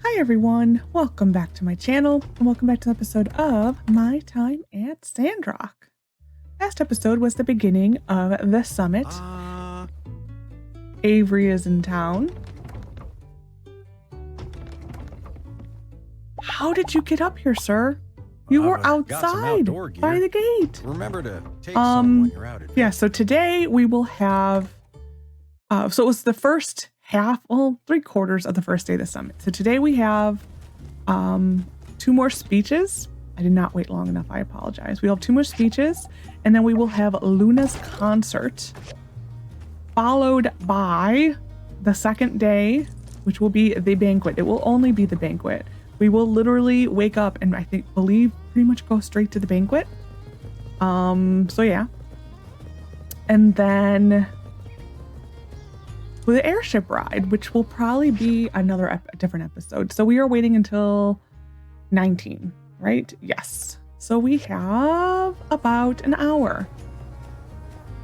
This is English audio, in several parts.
Hi everyone, welcome back to my channel and welcome back to an episode of My Time at Sandrock. Last episode was the beginning of the summit. Avery is in town. How did you get up here, sir? You were outside by the gate. Remember to take some when you're out at yeah, so today we will have so it was the first half, well, 3/4 of the first day of the summit. So today we have 2 more speeches. I did not wait long enough. I apologize. We have 2 more speeches, and then we will have Luna's concert, followed by the second day, which will be the banquet. It will only be the banquet. We will literally wake up and believe pretty much go straight to the banquet. So yeah. And then the airship ride, which will probably be another different episode. So we are waiting until 19, right? Yes. So we have about an hour.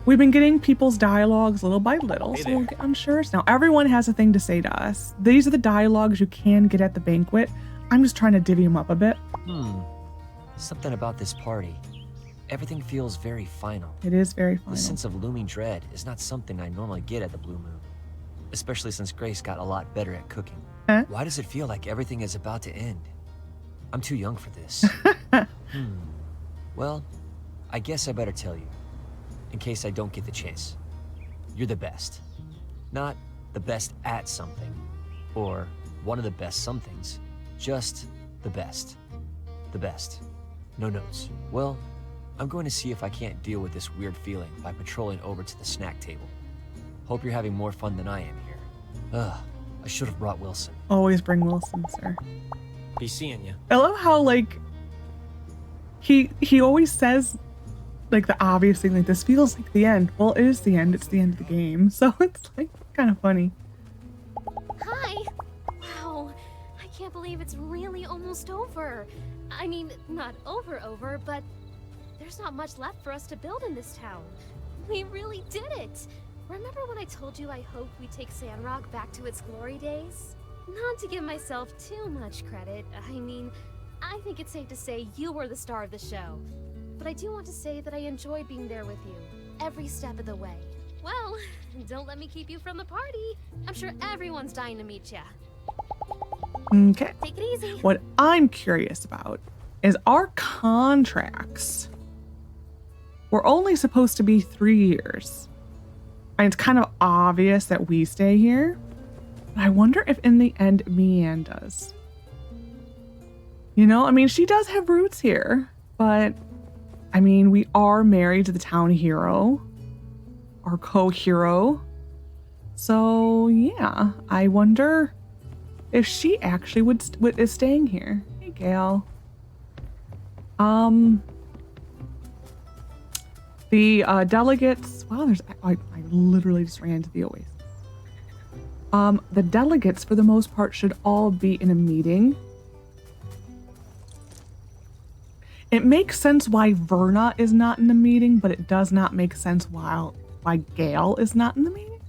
We've been getting people's dialogues little by little, so we'll get unsure. Now everyone has a thing to say to us. These are the dialogues you can get at the banquet. I'm just trying to divvy them up a bit. Something about this party. Everything feels very final. It is very final. The sense of looming dread is not something I normally get at the Blue Moon. Especially since Grace got a lot better at cooking. Huh? Why does it feel like everything is about to end? I'm too young for this. Well, I guess I better tell you, in case I don't get the chance. You're the best. Not the best at something, or one of the best somethings. Just the best. The best. No notes. Well, I'm going to see if I can't deal with this weird feeling by patrolling over to the snack table. Hope you're having more fun than I am here. Ugh, I should have brought Wilson. Always bring Wilson, sir. Be seeing you. I love how, like, he always says, like, the obvious thing, like, this feels like the end. Well, it is the end. It's the end of the game. So it's, like, kind of funny. Hi. Wow. I can't believe it's really almost over. I mean, not over, but there's not much left for us to build in this town. We really did it. Remember when I told you I hoped we'd take Sandrock back to its glory days? Not to give myself too much credit, I mean, I think it's safe to say you were the star of the show. But I do want to say that I enjoyed being there with you, every step of the way. Well, don't let me keep you from the party. I'm sure everyone's dying to meet ya. Okay. Take it easy. What I'm curious about is our contracts. We're only supposed to be 3 years. And it's kind of obvious that we stay here. But I wonder if in the end, Mian does. You know, I mean, she does have roots here. But, I mean, we are married to the town hero. Our co-hero. So, yeah. I wonder if she actually is staying here. Hey, Gail. The delegates, wow, I literally just ran into the Oasis. The delegates, for the most part, should all be in a meeting. It makes sense why Verna is not in the meeting, but it does not make sense why Gail is not in the meeting.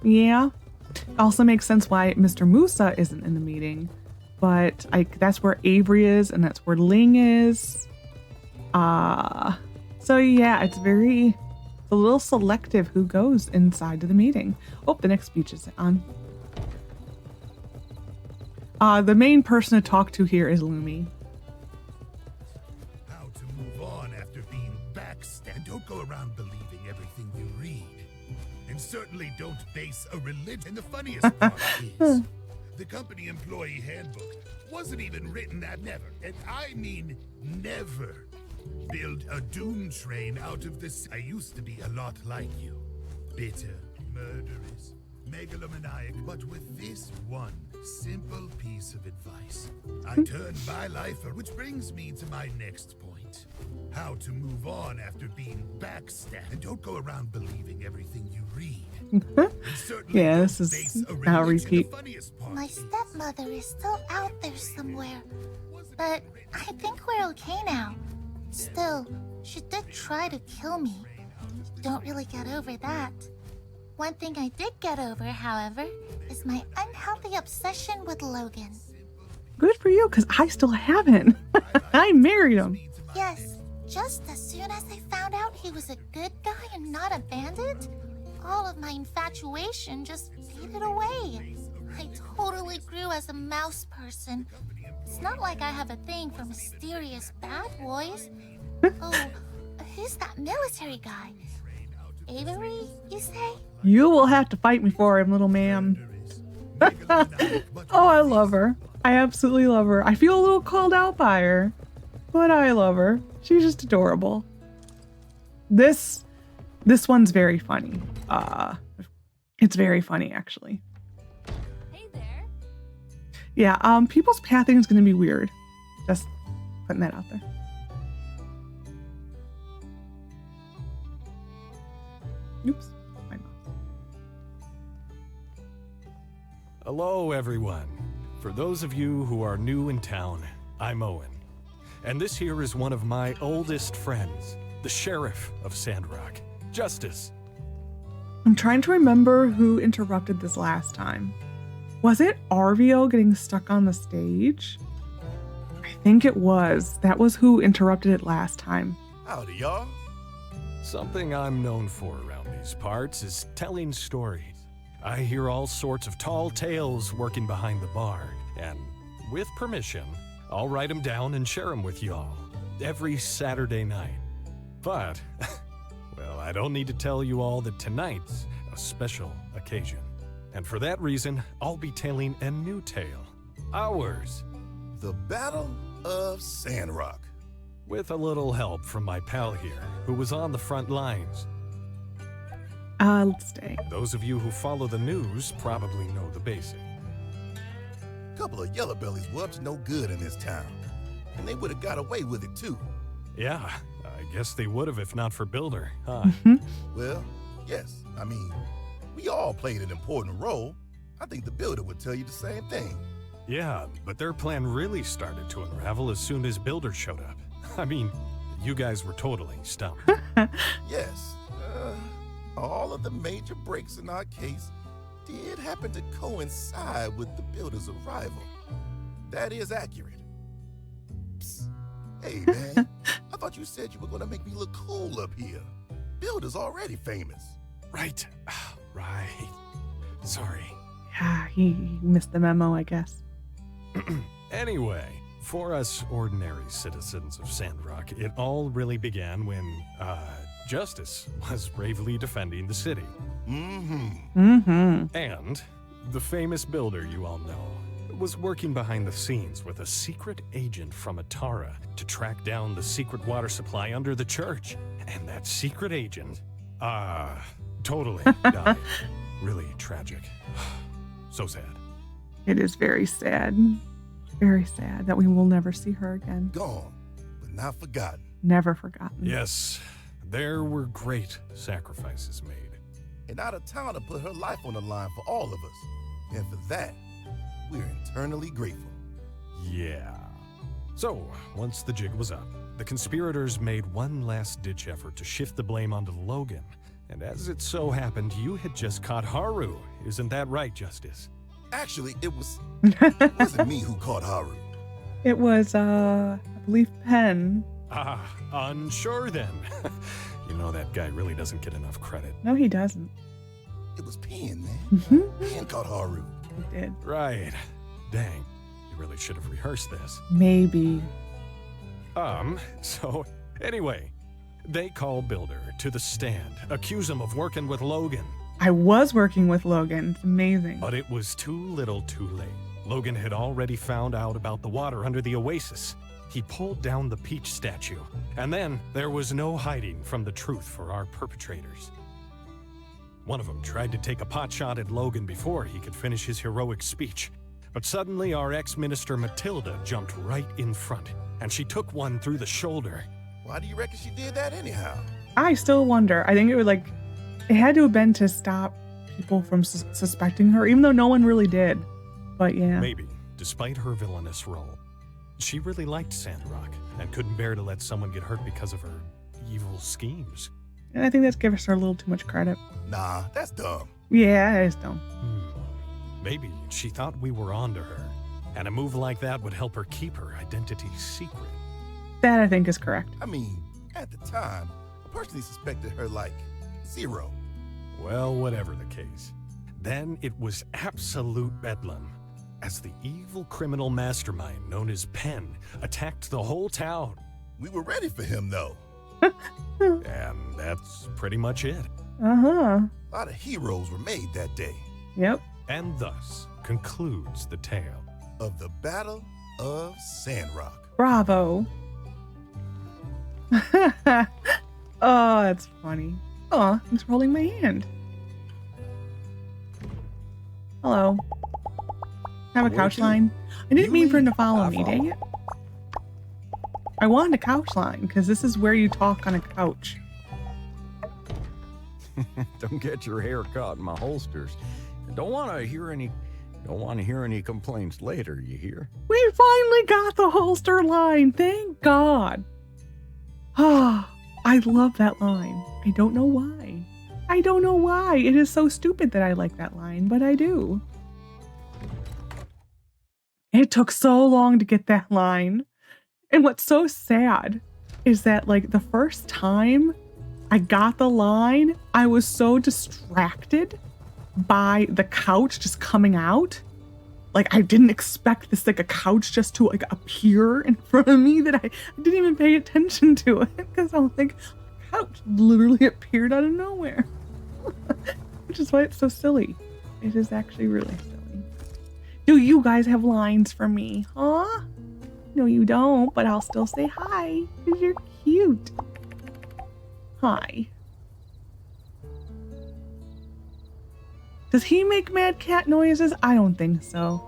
Yeah. Also makes sense why Mr. Musa isn't in the meeting. But that's where Avery is, and that's where Ling is. So yeah, it's a little selective who goes inside to the meeting. Oh, the next speech is on. The main person to talk to here is Lumi. How to move on after being backstabbed. And don't go around believing everything you read. And certainly don't base a religion. And the funniest part is, the company employee handbook wasn't even written at never, and I mean never, build a doom train out of this. I used to be a lot like you. Bitter, murderous, megalomaniac, but with this one simple piece of advice, I turned my life around, which brings me to my next point. How to move on after being backstabbed. And don't go around believing everything you read. Yeah, this is now repeat. My stepmother is still out there somewhere, but I think we're okay now. Still, she did try to kill me. Don't really get over that. One thing I did get over, however, is my unhealthy obsession with Logan. Good for you, because I still haven't. I married him. Yes, just as soon as I found out he was a good guy and not a bandit, all of my infatuation just faded away. I totally grew as a mouse person. It's not like I have a thing for mysterious bad boys. Oh, who's that military guy? Avery, you say? You will have to fight me for him, little ma'am. Oh, I love her. I absolutely love her. I feel a little called out by her, but I love her. She's just adorable. This one's very funny. It's very funny, actually. Hey there. Yeah, people's pathing is going to be weird. Just putting that out there. Oops. My mouse. Hello, everyone. For those of you who are new in town, I'm Owen. And this here is one of my oldest friends, the sheriff of Sandrock, Justice. I'm trying to remember who interrupted this last time. Was it Arvio getting stuck on the stage? I think it was. That was who interrupted it last time. Howdy, y'all. Something I'm known for around these parts is telling stories. I hear all sorts of tall tales working behind the bar, and with permission, I'll write them down and share them with y'all every Saturday night. But, well, I don't need to tell you all that tonight's a special occasion. And for that reason, I'll be telling a new tale. Ours. The Battle of Sandrock. With a little help from my pal here, who was on the front lines. Let's stay. Those of you who follow the news probably know the basic. Couple of yellow bellies were up to no good in this town. And they would have got away with it too. Yeah, I guess they would have if not for Builder, huh? Well, yes. I mean, we all played an important role. I think the builder would tell you the same thing. Yeah, but their plan really started to unravel as soon as Builder showed up. I mean, you guys were totally stumped. Yes. All of the major breaks in our case did happen to coincide with the builder's arrival. That is accurate. Psst. Hey, man. I thought you said you were going to make me look cool up here. Builder's already famous. Right. Right. Sorry. Yeah, he missed the memo, I guess. Anyway, for us ordinary citizens of Sandrock, it all really began when, Justice was bravely defending the city. And the famous Builder you all know was working behind the scenes with a secret agent from Atara to track down the secret water supply under the church. And that secret agent, totally died. Really tragic. So sad. It is very sad. Very sad that we will never see her again. Gone, but not forgotten. Never forgotten. Yes, there were great sacrifices made. And out of town to put her life on the line for all of us. And for that, we're eternally grateful. Yeah. So, once the jig was up, the conspirators made one last-ditch effort to shift the blame onto Logan. And as it so happened, you had just caught Haru. Isn't that right, Justice? Actually, it wasn't me who caught Haru. It was, I believe, Penn. Unsure then. You know that guy really doesn't get enough credit. No, he doesn't. It was Penn, man. Penn caught Haru. He did. Right. Dang. You really should have rehearsed this. Maybe. So, anyway, they call Builder to the stand, accuse him of working with Logan. I was working with Logan. It's amazing. But it was too little too late. Logan had already found out about the water under the oasis. He pulled down the peach statue, and then there was no hiding from the truth for our perpetrators. One of them tried to take a potshot at Logan before he could finish his heroic speech. But suddenly our ex-minister Matilda jumped right in front, and she took one through the shoulder. Why do you reckon she did that anyhow? I still wonder. I think it had to have been to stop people from suspecting her, even though no one really did. But yeah. Maybe, despite her villainous role, she really liked Sandrock and couldn't bear to let someone get hurt because of her evil schemes. And I think that's giving her a little too much credit. Nah, that's dumb. Yeah, it is dumb. Maybe she thought we were onto her, and a move like that would help her keep her identity secret. That I think is correct. I mean, at the time, I personally suspected her like 0. Well, whatever the case. Then it was absolute bedlam, as the evil criminal mastermind known as Penn attacked the whole town. We were ready for him, though. And that's pretty much it. Uh-huh. A lot of heroes were made that day. Yep. And thus concludes the tale of the Battle of Sandrock. Bravo. Oh, that's funny. Oh, thanks for holding my hand. Hello. Have a couch line? I didn't mean for him to follow me, dang it. I wanted a couch line because this is where you talk on a couch. Don't get your hair caught in my holsters. Don't want to hear any complaints later, you hear? We finally got the holster line. Thank God. Ah, I love that line. I don't know why. I don't know why. It is so stupid that I like that line, but I do. It took so long to get that line. And what's so sad is that, like, the first time I got the line, I was so distracted by the couch just coming out. Like, I didn't expect this, like, a couch just to, like, appear in front of me that I didn't even pay attention to it. Because I was like, a couch literally appeared out of nowhere. Which is why it's so silly. It is actually really silly. Do you guys have lines for me? Huh? No, you don't, but I'll still say hi, because you're cute. Hi. Does he make mad cat noises? I don't think so.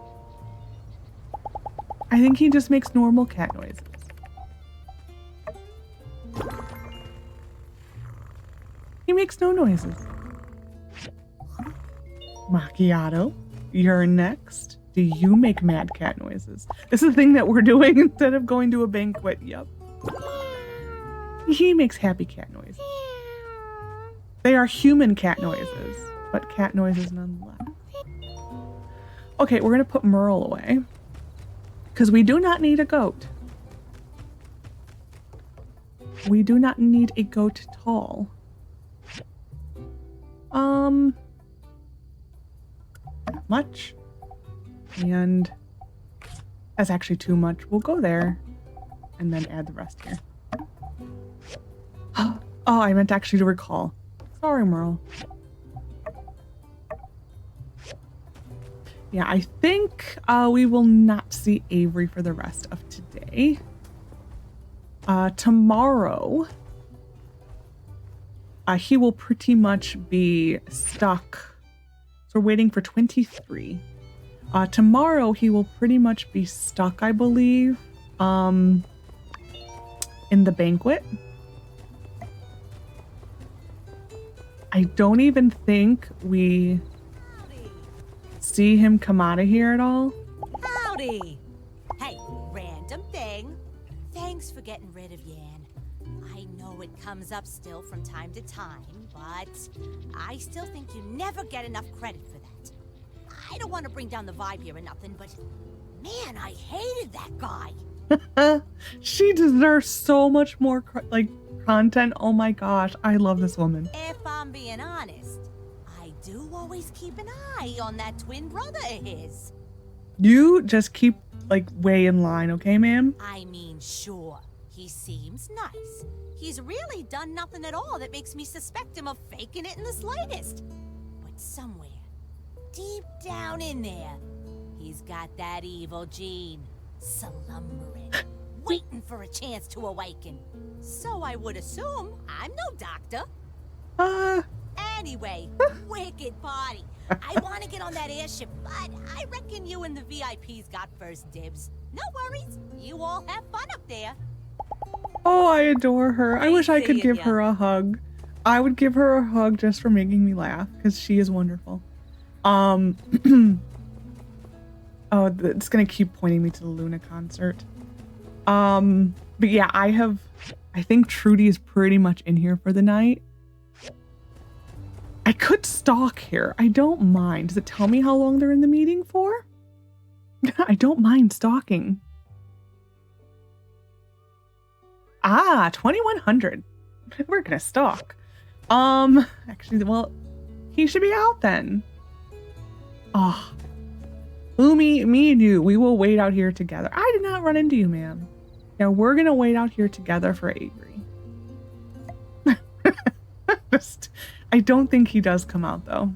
I think he just makes normal cat noises. He makes no noises. Macchiato, you're next. Do you make mad cat noises? This is the thing that we're doing instead of going to a banquet. Yep. He makes happy cat noises. They are human cat noises, but cat noises nonetheless. Okay, we're going to put Merle away because we do not need a goat. We do not need a goat at all. Not much. And that's actually too much. We'll go there and then add the rest here. Oh, I meant actually to recall. Sorry, Merle. Yeah, I think we will not see Avery for the rest of today. Tomorrow, he will pretty much be stuck. So we're waiting for 23. Tomorrow he will pretty much be stuck, I believe, in the banquet. I don't even think we see him come out of here at all. Howdy! Hey, random thing. Thanks for getting rid of Yan. I know it comes up still from time to time, but I still think you never get enough credit for that. I don't want to bring down the vibe here or nothing, but man, I hated that guy. She deserves so much more content. Oh my gosh, I love this woman. If I'm being honest, I do always keep an eye on that twin brother of his. You just keep way in line, okay, ma'am? I mean, sure, he seems nice. He's really done nothing at all that makes me suspect him of faking it in the slightest. But somewhere, deep down in there, he's got that evil gene, slumbering, waiting for a chance to awaken. So I would assume I'm no doctor. Anyway, wicked party. I want to get on that airship, but I reckon you and the VIPs got first dibs. No worries, you all have fun up there. Oh, I adore her. I wish I could give her a hug. I would give her a hug just for making me laugh, because she is wonderful. Oh, it's gonna keep pointing me to the Luna concert. But yeah, I think Trudy is pretty much in here for the night. I could stalk here. I don't mind. Does it tell me how long they're in the meeting for? I don't mind stalking. Ah, 2100. We're gonna stalk. Actually, well, he should be out then. Oh, Umi, me and you, we will wait out here together. I did not run into you, man. Now we're gonna wait out here together for Avery. I don't think he does come out though.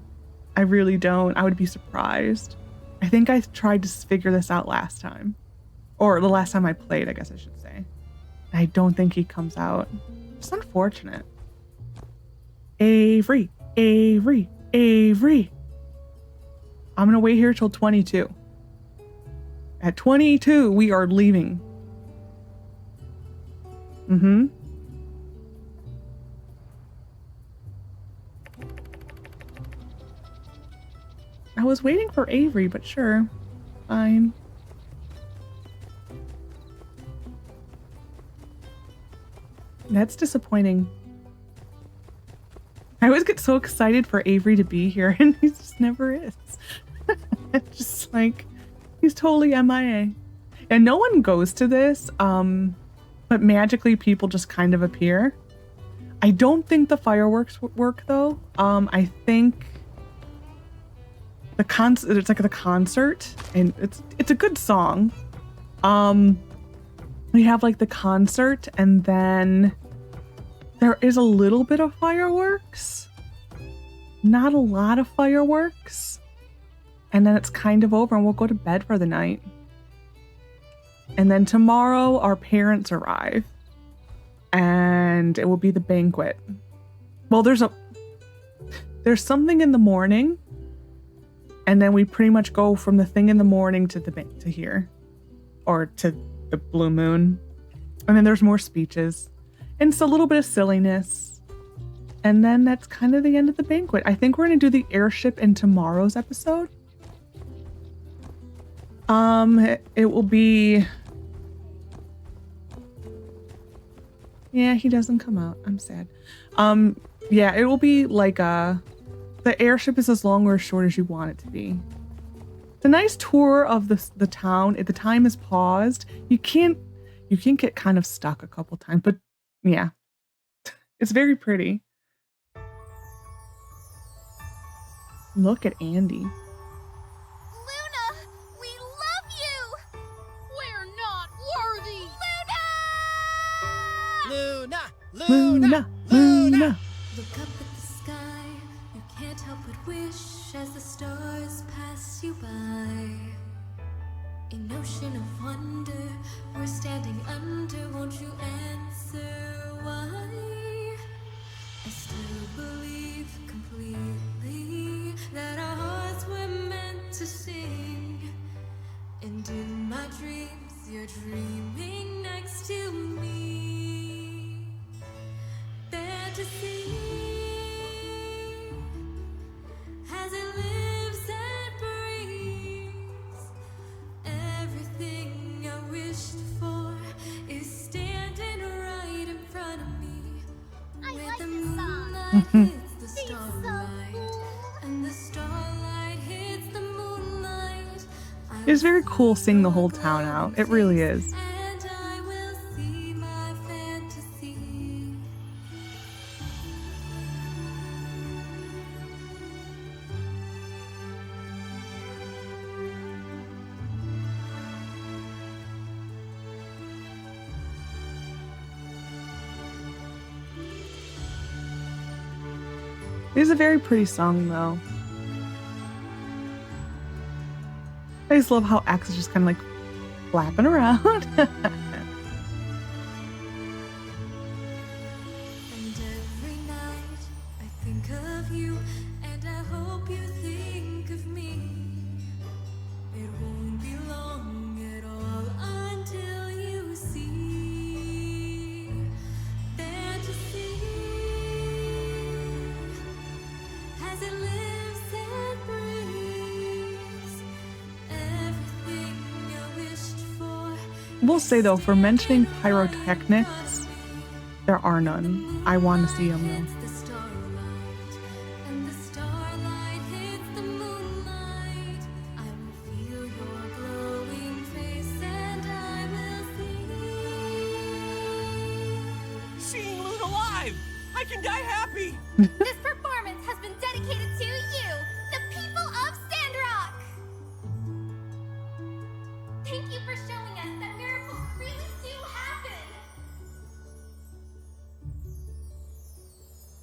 I really don't. I would be surprised. I think I tried to figure this out last time. Or the last time I played, I guess I should say. I don't think he comes out. It's unfortunate. Avery, Avery, Avery. I'm gonna wait here till 22. At 22, we are leaving. Mm-hmm. I was waiting for Avery, but sure. Fine. That's disappointing. I always get so excited for Avery to be here, and he just never is. It's just like, he's totally MIA. And no one goes to this, but magically people just kind of appear. I don't think the fireworks work, though. I think it's like the concert, and it's a good song. We have like the concert, and then there is a little bit of fireworks. Not a lot of fireworks. And then it's kind of over and we'll go to bed for the night. And then tomorrow our parents arrive. And it will be the banquet. Well, there's something in the morning. And then we pretty much go from the thing in the morning to here. Or to the blue moon. And then there's more speeches. And it's a little bit of silliness. And then that's kind of the end of the banquet. I think we're going to do the airship in tomorrow's episode. It will be... Yeah, he doesn't come out. I'm sad. Yeah, it will be like the airship is as long or as short as you want it to be. It's a nice tour of the town. If the time is paused, you can get kind of stuck a couple times, but yeah, it's very pretty. Look at Andy. Luna, we love you! We're not worthy! Luna! Luna! Luna! Look up at the sky, you can't help but wish as the stars pass you by. An ocean of wonder, we're standing under, won't you answer why? I still believe completely that our hearts were meant to sing. And in my dreams, you're dreaming next to me. Fantasy, as it lives and breathes. Everything I wished for is standing right in front of me. I Where like the this song. moonlight hits the She's so starlight, cool. and the starlight hits the moonlight. It's very cool seeing the whole town out. It really is. And I will see my fantasy. It is a very pretty song, though. I just love how X is just kind of like flapping around. And every night I think of you, and I hope you think of me. It won't be long at all until you see fantasy as it lives and breathes. Everything I wished for. We'll say, though, for mentioning pyrotechnics, there are none. I want to see them, though. The starlight and the I can die happy! This performance has been dedicated to you, the people of Sandrock! Thank you for showing us that miracles really do happen!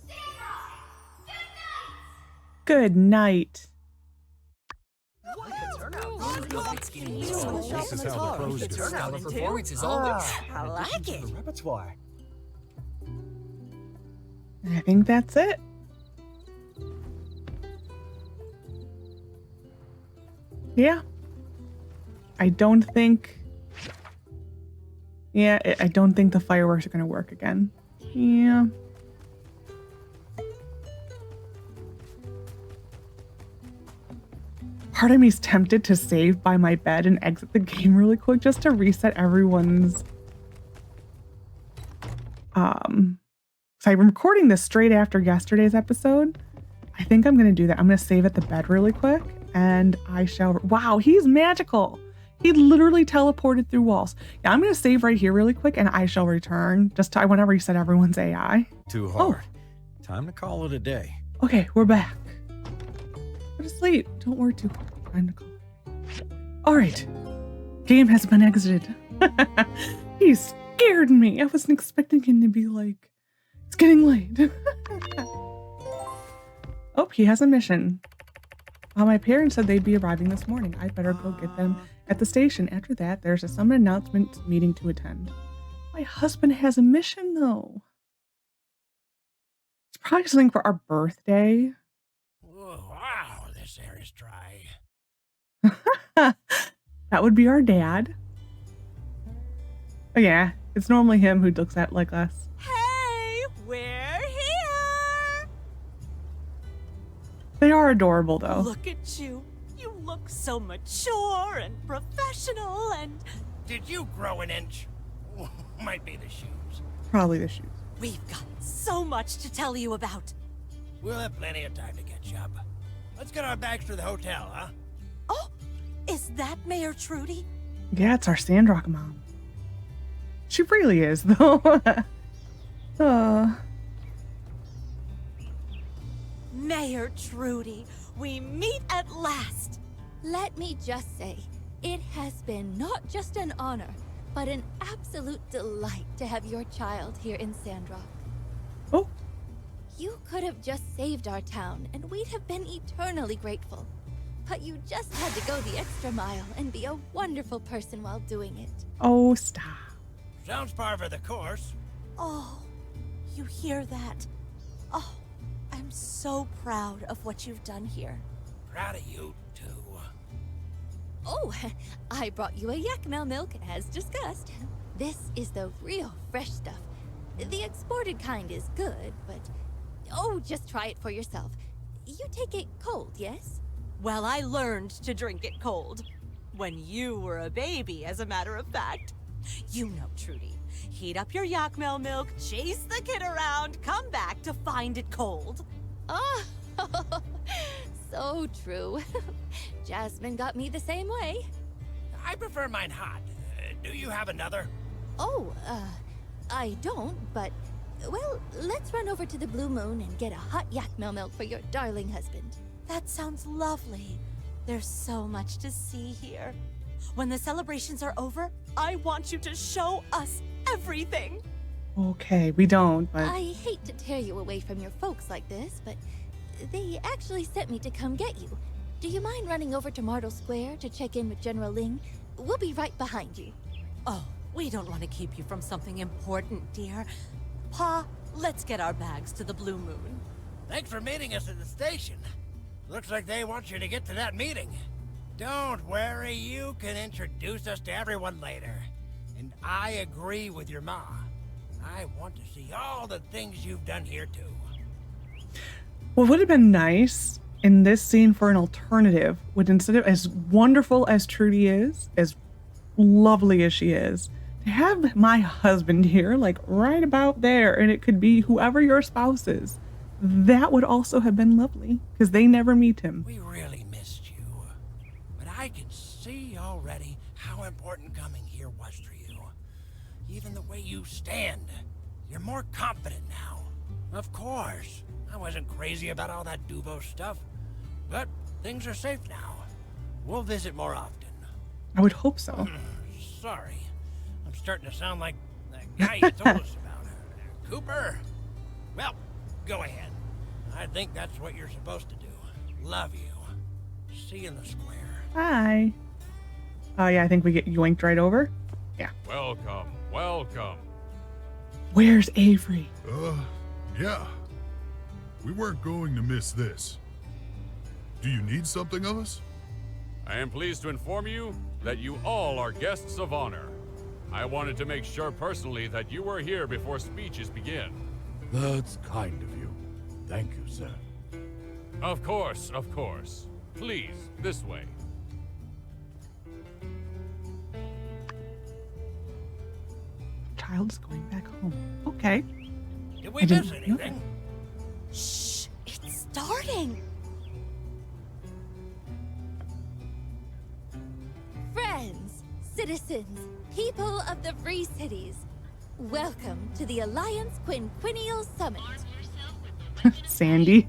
Sandrock, good night! This is how the pros do it. The performance is always I like it. repertoire. I think that's it. Yeah. I don't think the fireworks are going to work again. Yeah. Part of me's tempted to save by my bed and exit the game really quick just to reset everyone's so I'm recording this straight after yesterday's episode. I think I'm gonna do that. I'm gonna save at the bed really quick and I shall. Wow, he's magical. He literally teleported through walls. Yeah, I'm gonna save right here really quick and I shall return. I want to reset everyone's AI. Too hard. Time to call it a day. Okay, we're back. Go to sleep. Don't worry too hard. Time to call. All right. Game has been exited. He scared me. I wasn't expecting him to be like, it's getting late. Oh, he has a mission. My parents said they'd be arriving this morning. I better go get them at the station. After that, there's a summon announcement meeting to attend. My husband has a mission, though. It's probably something for our birthday. Whoa, wow, this air is dry. That would be our dad. Oh, yeah, it's normally him who looks at like us. Hey, we're here! They are adorable, though. Look at you. You look so mature and professional and... Did you grow an inch? Might be the shoes. Probably the shoes. We've got so much to tell you about. We'll have plenty of time to catch up. Let's get our bags to the hotel, huh? Oh, is that Mayor Trudy? Yeah, it's our Sandrock mom. She really is, though. Mayor Trudy, we meet at last. Let me just say, it has been not just an honor, but an absolute delight to have your child here in Sandrock. Oh. You could have just saved our town, and we'd have been eternally grateful. But you just had to go the extra mile and be a wonderful person while doing it. Oh, stop. Sounds par for the course. Oh, you hear that? Oh, I'm so proud of what you've done here. Proud of you, too. Oh, I brought you a yakmel milk, as discussed. This is the real fresh stuff. The exported kind is good, but... Oh, just try it for yourself. You take it cold, yes? Well, I learned to drink it cold. When you were a baby, as a matter of fact. You know, Trudy. Heat up your yakmel milk, chase the kid around, come back to find it cold. Oh, so true. Jasmine got me the same way. I prefer mine hot. Do you have another? Oh, I don't, but... Well, let's run over to the Blue Moon and get a hot yakmel milk for your darling husband. That sounds lovely. There's so much to see here. When the celebrations are over, I want you to show us everything. Okay, we don't, but... I hate to tear you away from your folks like this, but they actually sent me to come get you. Do you mind running over to Martel Square to check in with General Ling? We'll be right behind you. Oh, we don't want to keep you from something important, dear. Pa, let's get our bags to the Blue Moon. Thanks for meeting us at the station. Looks like they want you to get to that meeting. Don't worry, you can introduce us to everyone later. And I agree with your ma. I want to see all the things you've done here too. What would have been nice in this scene for an alternative would, instead of as wonderful as Trudy is, as lovely as she is, to have my husband here, like right about there, and it could be whoever your spouse is. That would also have been lovely, because they never meet him. We really missed you. But I can see already how important coming here was for you. Even the way you stand. You're more confident now. Of course. I wasn't crazy about all that Duvo stuff. But things are safe now. We'll visit more often. I would hope so. Sorry. I'm starting to sound like that guy you told us about. Cooper? Well, go ahead. I think that's what you're supposed to do. Love you. See you in the square. Hi. Oh, yeah, I think we get yoinked right over. Yeah. Welcome, welcome. Where's Avery? Yeah. We weren't going to miss this. Do you need something of us? I am pleased to inform you that you all are guests of honor. I wanted to make sure personally that you were here before speeches begin. That's kind of you. Thank you, sir. Of course, of course. Please, this way. Child's going back home. Okay. Did we miss anything? Shh! It's starting! Friends, citizens, people of the Free Cities, welcome to the Alliance Quinquennial Summit. Sandy.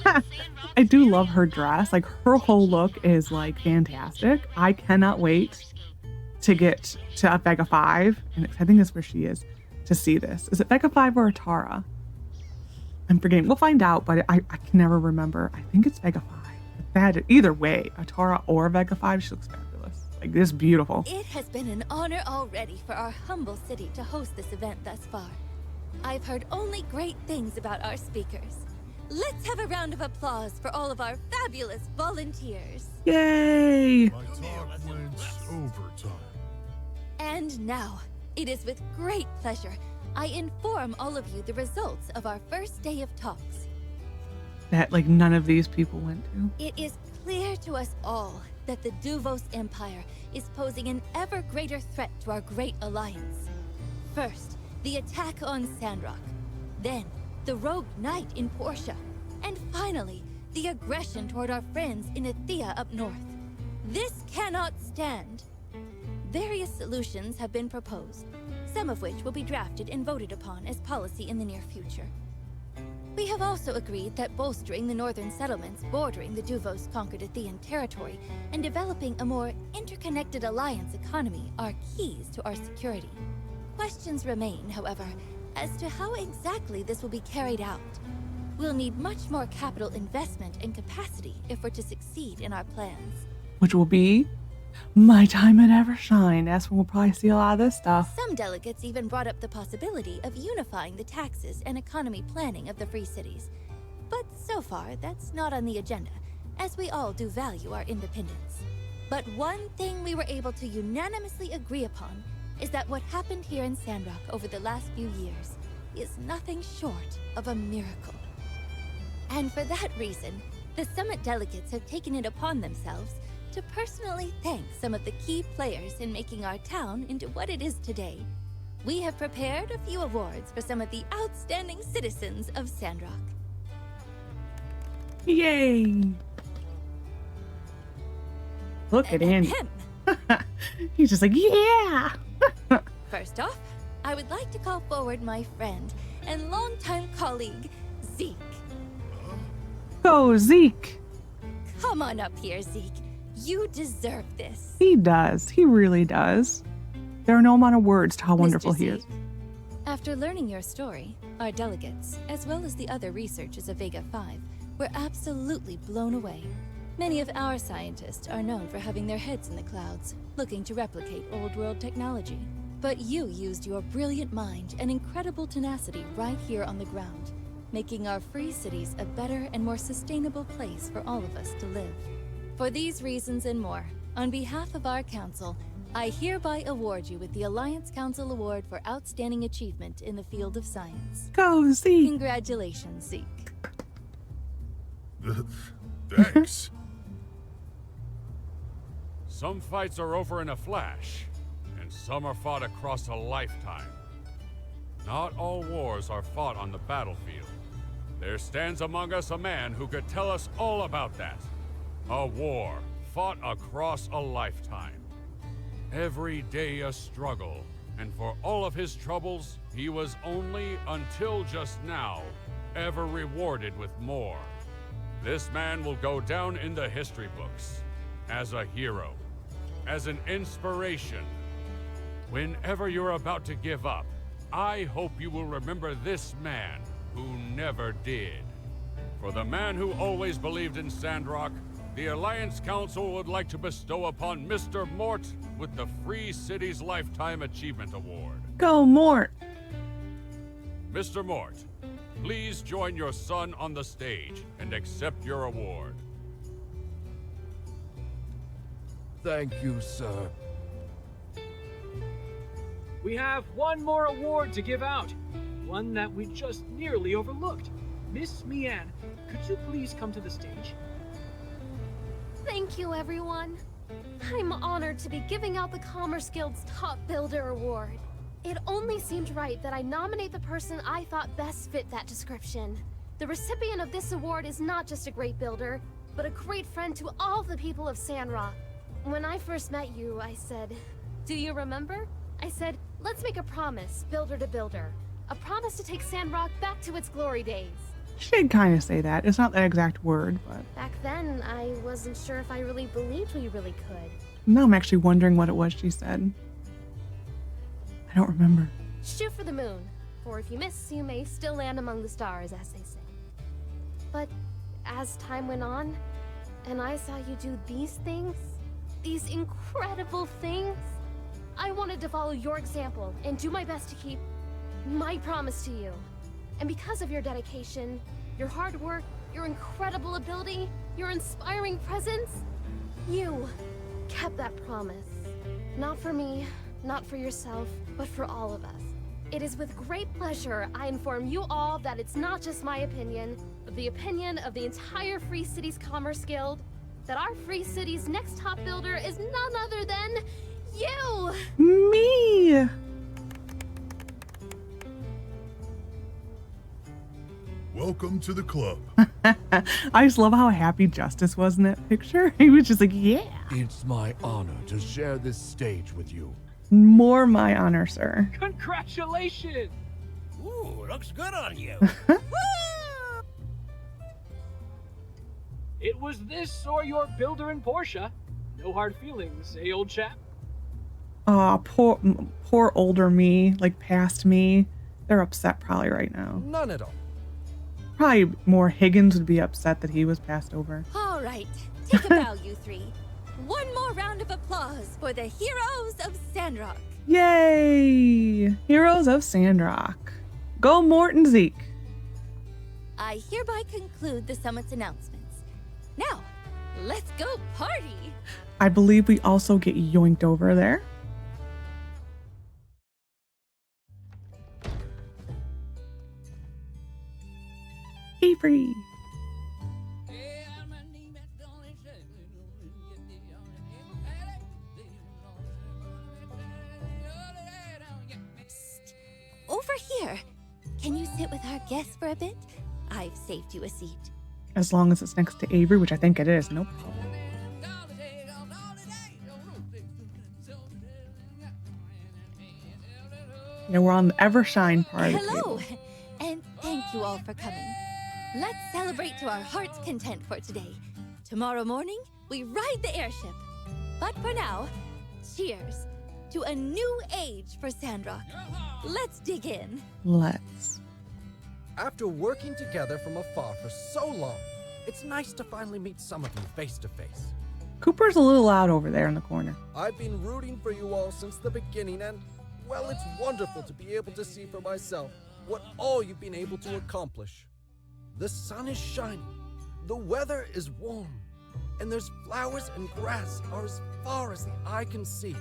I do love her dress. Like, her whole look is, like, fantastic. I cannot wait to get to Vega 5. And I think that's where she is, to see this. Is it Vega 5 or Atara? I'm forgetting. We'll find out, but I can never remember. I think it's Vega 5. Either way, Atara or Vega 5, she looks fabulous. Like, this is beautiful. It has been an honor already for our humble city to host this event thus far. I've heard only great things about our speakers. Let's have a round of applause for all of our fabulous volunteers. Yay! My talk went overtime. And now, it is with great pleasure I inform all of you the results of our first day of talks. That, like, none of these people went to. It is clear to us all that the Duvos Empire is posing an ever greater threat to our great alliance. First, the attack on Sandrock. Then, the rogue knight in Portia. And finally, the aggression toward our friends in Athea up north. This cannot stand. Various solutions have been proposed, some of which will be drafted and voted upon as policy in the near future. We have also agreed that bolstering the northern settlements bordering the Duvos conquered Athean territory and developing a more interconnected alliance economy are keys to our security. Questions remain, however, as to how exactly this will be carried out. We'll need much more capital investment and capacity if we're to succeed in our plans. Which will be my time at Evershine. That's when we'll probably see a lot of this stuff. Some delegates even brought up the possibility of unifying the taxes and economy planning of the Free Cities. But so far, that's not on the agenda, as we all do value our independence. But one thing we were able to unanimously agree upon is that what happened here in Sandrock over the last few years is nothing short of a miracle. And for that reason, the summit delegates have taken it upon themselves to personally thank some of the key players in making our town into what it is today. We have prepared a few awards for some of the outstanding citizens of Sandrock. Yay! Look at Andy. He's just like, yeah! First off, I would like to call forward my friend and longtime colleague, Zeke. Go, Zeke! Come on up here, Zeke. You deserve this. He does. He really does. There are no amount of words to how wonderful he is. After learning your story, our delegates, as well as the other researchers of Vega 5, were absolutely blown away. Many of our scientists are known for having their heads in the clouds, looking to replicate old-world technology. But you used your brilliant mind and incredible tenacity right here on the ground, making our free cities a better and more sustainable place for all of us to live. For these reasons and more, on behalf of our council, I hereby award you with the Alliance Council Award for Outstanding Achievement in the Field of Science. Go, Zeke! Congratulations, Zeke. Thanks. Some fights are over in a flash, and some are fought across a lifetime. Not all wars are fought on the battlefield. There stands among us a man who could tell us all about that. A war fought across a lifetime. Every day a struggle, and for all of his troubles, he was only, until just now, ever rewarded with more. This man will go down in the history books as a hero, as an inspiration. Whenever you're about to give up, I hope you will remember this man who never did. For the man who always believed in Sandrock, the Alliance Council would like to bestow upon Mr. Mort with the Free Cities Lifetime Achievement Award. Go, Mort! Mr. Mort, please join your son on the stage and accept your award. Thank you, sir. We have one more award to give out. One that we just nearly overlooked. Miss Mian, could you please come to the stage? Thank you, everyone. I'm honored to be giving out the Commerce Guild's Top Builder Award. It only seemed right that I nominate the person I thought best fit that description. The recipient of this award is not just a great builder, but a great friend to all the people of Sandrock. When I first met you, I said, do you remember? I said, let's make a promise, builder to builder. A promise to take Sandrock back to its glory days. She did kind of say that. It's not that exact word, but... Back then, I wasn't sure if I really believed we really could. Now I'm actually wondering what it was she said. I don't remember. Shoot for the moon, for if you miss, you may still land among the stars, as they say. But as time went on, and I saw you do these things, these incredible things, I wanted to follow your example and do my best to keep my promise to you. And because of your dedication, your hard work, your incredible ability, your inspiring presence, you kept that promise. Not for me, not for yourself, but for all of us. It is with great pleasure I inform you all that it's not just my opinion, but the opinion of the entire Free Cities Commerce Guild, that our Free Cities' next top builder is none other than you! Me! Welcome to the club. I just love how happy Justice was in that picture. He was just like, yeah. It's my honor to share this stage with you. More my honor, sir. Congratulations! Ooh, looks good on you. It was this or your builder in Portia. No hard feelings, eh, old chap? Poor older me, like past me. They're upset probably right now. None at all. Probably more Higgins would be upset that he was passed over. All right, take a bow, you three. One more round of applause for the heroes of Sandrock. Yay! Heroes of Sandrock. Go Mort and Zeke. I hereby conclude the summit's announcements. Now, let's go party! I believe we also get yoinked over there. Avery. Psst. Over here. Can you sit with our guests for a bit? I've saved you a seat. As long as it's next to Avery, which I think it is. Nope. Yeah, we're on the Evershine part of the Hello, table. and thank you all for coming. Let's celebrate to our heart's content for today. Tomorrow morning, we ride the airship. But for now, cheers to a new age for Sandrock. Let's dig in. Let's. After working together from afar for so long, it's nice to finally meet some of you face to face. Cooper's a little loud over there in the corner. I've been rooting for you all since the beginning, and, well, it's wonderful to be able to see for myself what all you've been able to accomplish. The sun is shining, the weather is warm, and there's flowers and grass are as far as the eye can see.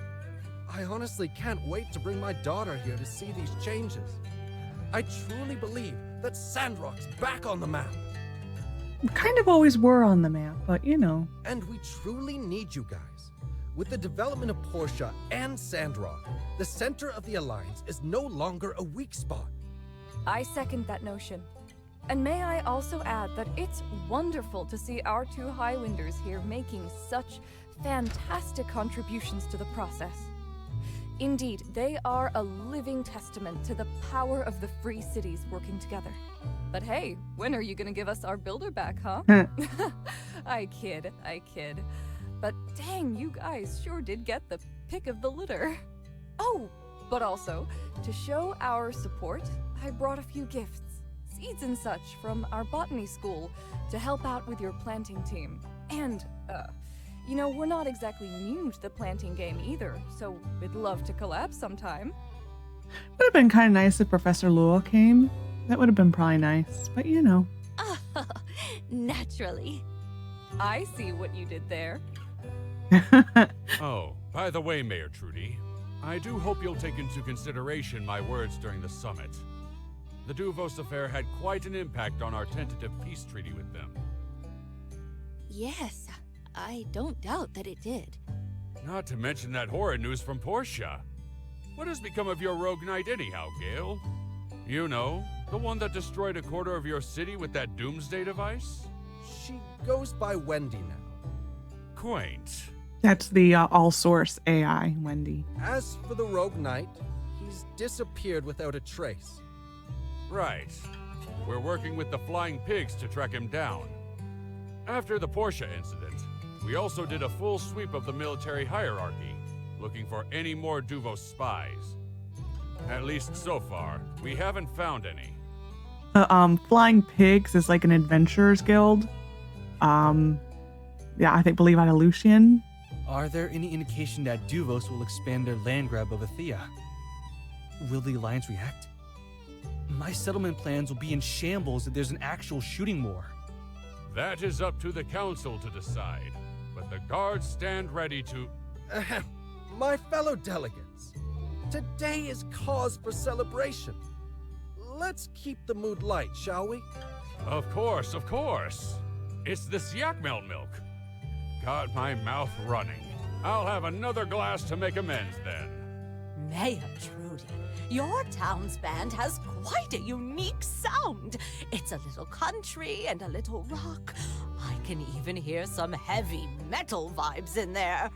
I honestly can't wait to bring my daughter here to see these changes. I truly believe that Sandrock's back on the map. We kind of always were on the map, but you know. And we truly need you guys. With the development of Portia and Sandrock, the center of the Alliance is no longer a weak spot. I second that notion. And may I also add that it's wonderful to see our two Highwinders here making such fantastic contributions to the process. Indeed, they are a living testament to the power of the free cities working together. But hey, when are you gonna give us our builder back, huh? I kid. But dang, you guys sure did get the pick of the litter. Oh, but also, to show our support, I brought a few gifts. Seeds and such from our botany school to help out with your planting team. And, you know, we're not exactly new to the planting game either, so we'd love to collab sometime. Would have been kind of nice if Professor Lowell came. That would have been probably nice, but you know. Oh, naturally. I see what you did there. Oh, by the way, Mayor Trudy, I do hope you'll take into consideration my words during the summit. The Duvos affair had quite an impact on our tentative peace treaty with them. Yes, I don't doubt that it did. Not to mention that horror news from Portia. What has become of your rogue knight anyhow, Gale? You know, the one that destroyed a quarter of your city with that doomsday device? She goes by Wendy now. Quaint. That's the all-source AI, Wendy. As for the rogue knight, he's disappeared without a trace. Right. We're working with the Flying Pigs to track him down. After the Portia incident, we also did a full sweep of the military hierarchy, looking for any more Duvos spies. At least so far, we haven't found any. Flying Pigs is like an adventurers guild. Yeah, I believe out of Lucian. Are there any indication that Duvos will expand their land grab of Athea? Will the Alliance react? My settlement plans will be in shambles if there's an actual shooting war. That is up to the council to decide, but the guards stand ready to... My fellow delegates, today is cause for celebration. Let's keep the mood light, shall we? Of course, of course. It's this yak melt milk. Got my mouth running. I'll have another glass to make amends then. Mayor Trudy, your town's band has quite a unique sound. It's a little country and a little rock. I can even hear some heavy metal vibes in there.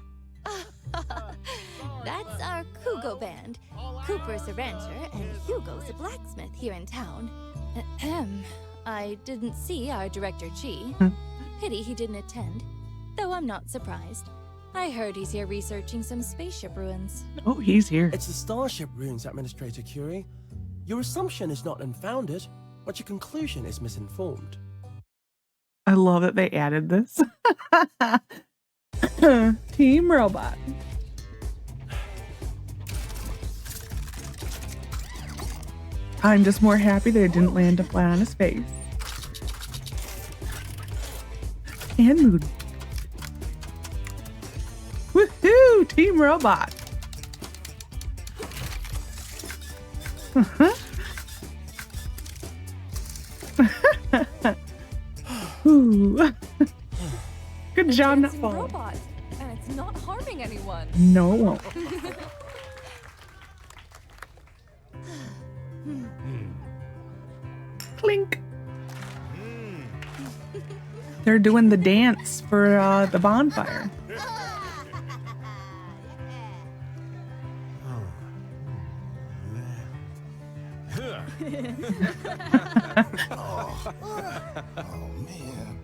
That's our Kugo band. Cooper's a rancher and Hugo's a blacksmith here in town. Ahem. I didn't see our director G. Pity he didn't attend. Though I'm not surprised. I heard he's here researching some spaceship ruins. Oh, he's here. It's the Starship ruins, Administrator Curie. Your assumption is not unfounded, but your conclusion is misinformed. I love that they added this. Team Robot. I'm just more happy that it didn't land flat on his face. And mood. Woohoo! Team Robot. Ooh. Good job not falling. Robot, and it's not harming anyone. No, it won't. Clink. They're doing the dance for the bonfire. Oh, man.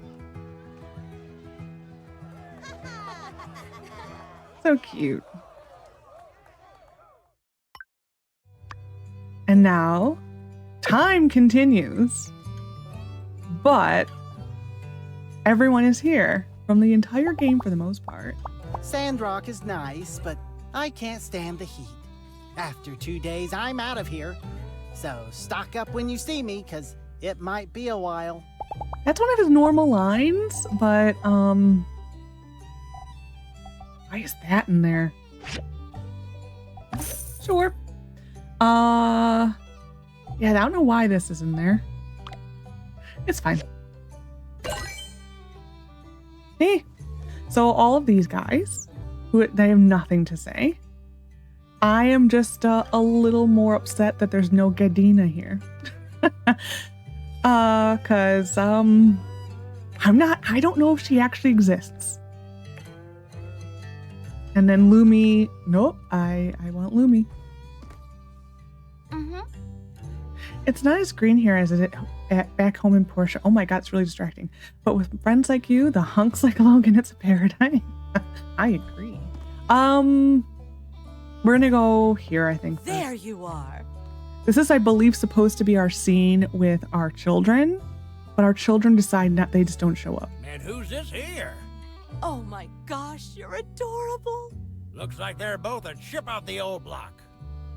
So cute. And now, time continues. But everyone is here from the entire game for the most part. Sandrock is nice, but I can't stand the heat. After 2 days, I'm out of here. So stock up when you see me, because it might be a while. That's one of his normal lines, but why is that in there? Sure. Yeah, I don't know why this is in there. It's fine. Hey, so all of these guys, they have nothing to say. I am just a little more upset that there's no Gadina here. Cause I don't know if she actually exists. And then Lumi. Nope, I want Lumi. Mm-hmm. It's not as green here as it back home in Portia. Oh my god, it's really distracting. But with friends like you, the hunks like Logan, it's a paradigm. I agree. We're gonna go here, I think. There you are. This is, I believe, supposed to be our scene with our children, but our children decide not. They just don't show up. And who's this here? Oh my gosh, you're adorable. Looks like they're both a chip out the old block.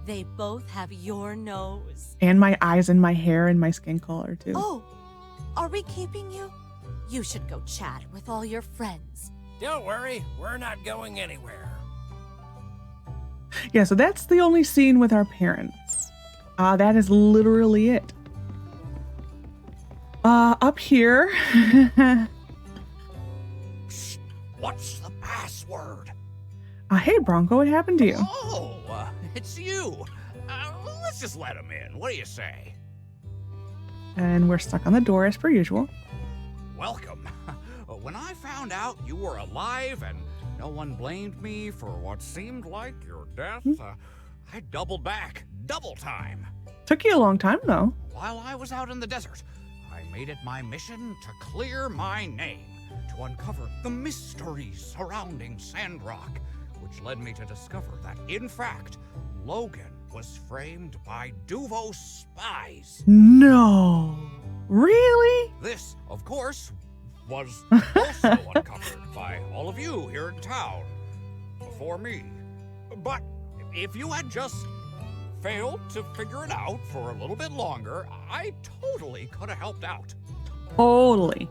They both have your nose. And my eyes and my hair and my skin color too. Oh, are we keeping you? You should go chat with all your friends. Don't worry, we're not going anywhere. Yeah, so that's the only scene with our parents. That is literally it. Up here. What's the password? Hey, Bronco, what happened to you? Oh, it's you. Let's just let him in. What do you say? And we're stuck on the door as per usual. Welcome. When I found out you were alive and no one blamed me for what seemed like your death, I doubled back. Double time. Took you a long time, though. While I was out in the desert, I made it my mission to clear my name, to uncover the mysteries surrounding Sandrock, which led me to discover that, in fact, Logan was framed by Duvos spies. No. Really? This, of course, was also uncovered by all of you here in town before me. But if you had just failed to figure it out for a little bit longer, I totally could have helped out. Totally.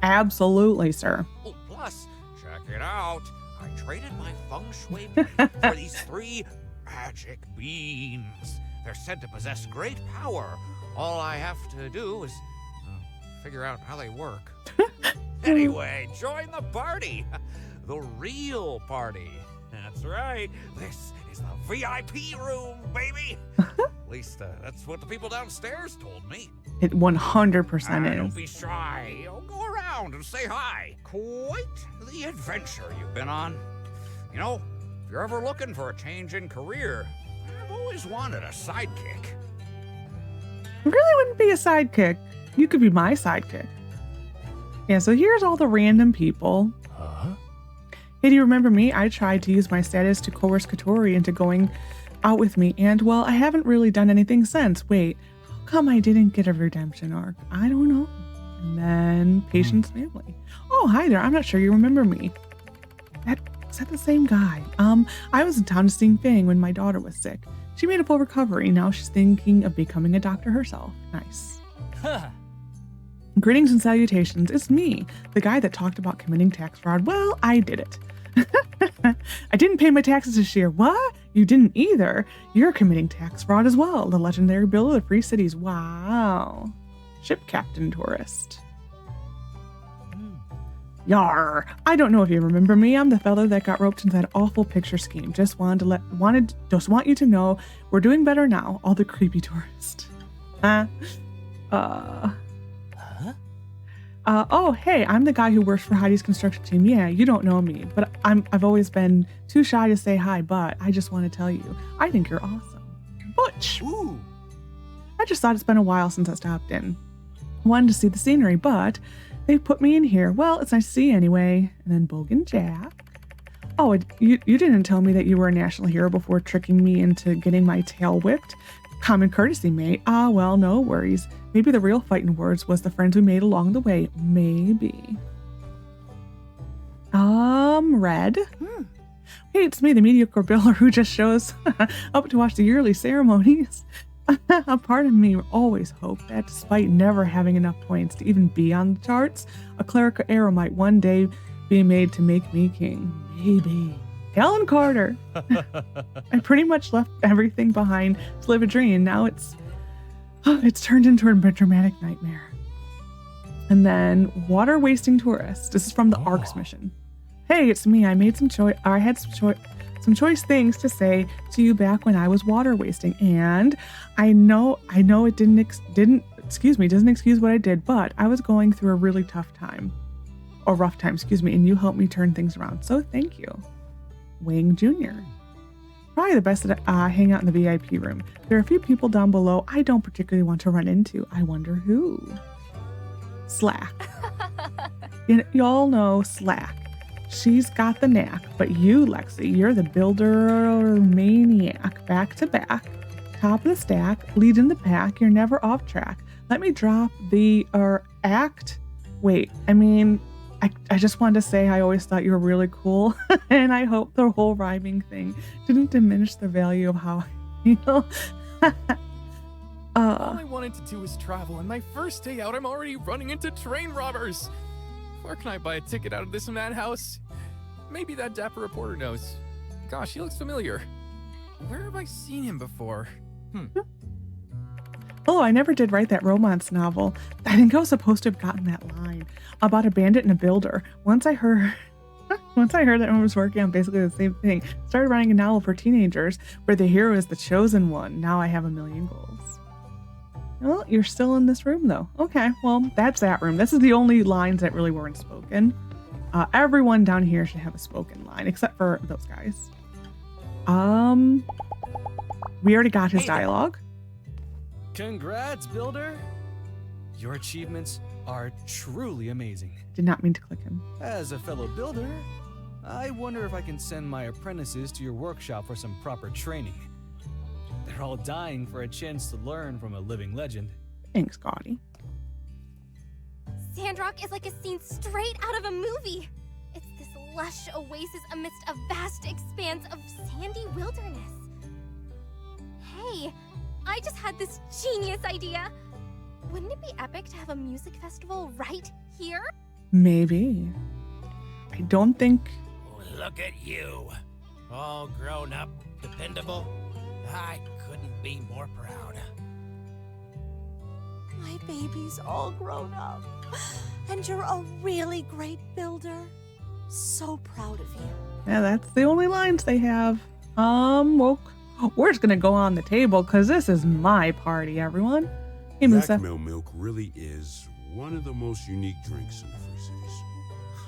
Absolutely, sir. Oh, plus, check it out. I traded my feng shui for these 3 magic beans. They're said to possess great power. All I have to do is figure out how they work. Anyway, join the party. The real party. That's right. This is the VIP room, baby. At least that's what the people downstairs told me. It 100% Don't is. be shy. Go around and say hi. Quite the adventure you've been on. You know, if you're ever looking for a change in career, I've always wanted a sidekick. It really wouldn't be a sidekick. You could be my sidekick. Yeah, so here's all the random people. Hey, do you remember me? I tried to use my status to coerce Katori into going out with me, and, well, I haven't really done anything since. Wait, how come I didn't get a redemption arc? I don't know. And then Patient's family. Oh, hi there. I'm not sure you remember me. Is that the same guy? I was in town to see Fang when my daughter was sick. She made a full recovery. Now she's thinking of becoming a doctor herself. Nice. Greetings and salutations. It's me, the guy that talked about committing tax fraud. Well, I did it. I didn't pay my taxes this year. What? You didn't either? You're committing tax fraud as well. The legendary builder of the Free Cities. Wow. Ship captain tourist. Yar. I don't know if you remember me. I'm the fellow that got roped into that awful picture scheme. Just want you to know we're doing better now. All the creepy tourists. Oh, hey, I'm the guy who works for Heidi's construction team. Yeah, you don't know me, but I've always been too shy to say hi, but I just want to tell you, I think you're awesome. Butch! Ooh. I just thought it's been a while since I stopped in. Wanted to see the scenery, but they put me in here. Well, it's nice to see you anyway. And then Bogan Jack. Oh, you didn't tell me that you were a national hero before tricking me into getting my tail whipped. Common courtesy, mate. Well, no worries. Maybe the real fighting words was the friends we made along the way. Maybe. Red? Hey, it's me, the mediocre builder who just shows up to watch the yearly ceremonies. A part of me always hoped that despite never having enough points to even be on the charts, a clerical arrow might one day be made to make me king. Maybe. Helen Carter. I pretty much left everything behind to live a dream. Now it's turned into a dramatic nightmare. And then water wasting tourist. This is from the ARCS mission. Hey, it's me. I made I had some choice things to say to you back when I was water wasting, and I know it doesn't excuse what I did, but I was going through a really rough time, and you helped me turn things around. So thank you. Wang Jr. Probably the best to hang out in the VIP room. There are a few people down below I don't particularly want to run into. I wonder who. Slack. You all know Slack. She's got the knack, but you, Lexi, you're the builder maniac. Back to back, top of the stack, leading the pack. You're never off track. Let me drop the act. Wait, I mean, I just wanted to say I always thought you were really cool, and I hope the whole rhyming thing didn't diminish the value of how I feel. All I wanted to do was travel, and my first day out, I'm already running into train robbers. Where can I buy a ticket out of this madhouse? Maybe that dapper reporter knows. Gosh, he looks familiar. Where have I seen him before? Oh, I never did write that romance novel. I think I was supposed to have gotten that line about a bandit and a builder. Once I heard that one was working on basically the same thing. Started writing a novel for teenagers where the hero is the chosen one. Now I have a million goals. Well, you're still in this room though. Okay, well, that's that room. This is the only lines that really weren't spoken. Everyone down here should have a spoken line, except for those guys. We already got his dialogue. Congrats, Builder! Your achievements are truly amazing. Did not mean to click him. As a fellow builder, I wonder if I can send my apprentices to your workshop for some proper training. They're all dying for a chance to learn from a living legend. Thanks, Scotty. Sandrock is like a scene straight out of a movie. It's this lush oasis amidst a vast expanse of sandy wilderness. Hey, I just had this genius idea. Wouldn't it be epic to have a music festival right here? Maybe. I don't think... Look at you. All grown up, dependable. I couldn't be more proud. My baby's all grown up. And you're a really great builder. So proud of you. Yeah, that's the only lines they have. Well, we're just gonna go on the table because this is my party, everyone. Hey, Musa. Blackmill milk really is one of the most unique drinks in the Free Cities.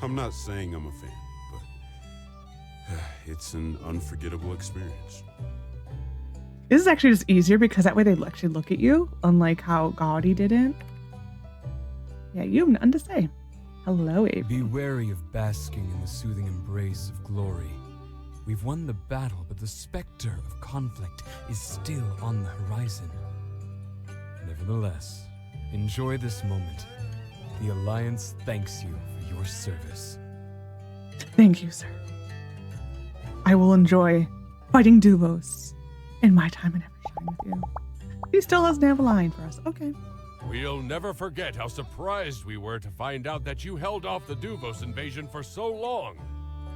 I'm not saying I'm a fan, but it's an unforgettable experience. This is actually just easier because that way they actually look at you, unlike how Gaudy didn't. Yeah, you have nothing to say. Hello, Avery. Be wary of basking in the soothing embrace of glory. We've won the battle, but the specter of conflict is still on the horizon. Nevertheless, enjoy this moment. The Alliance thanks you for your service. Thank you, sir. I will enjoy fighting Duvos in my time in Evershine with you. He still doesn't have a line for us. Okay. We'll never forget how surprised we were to find out that you held off the Duvos invasion for so long.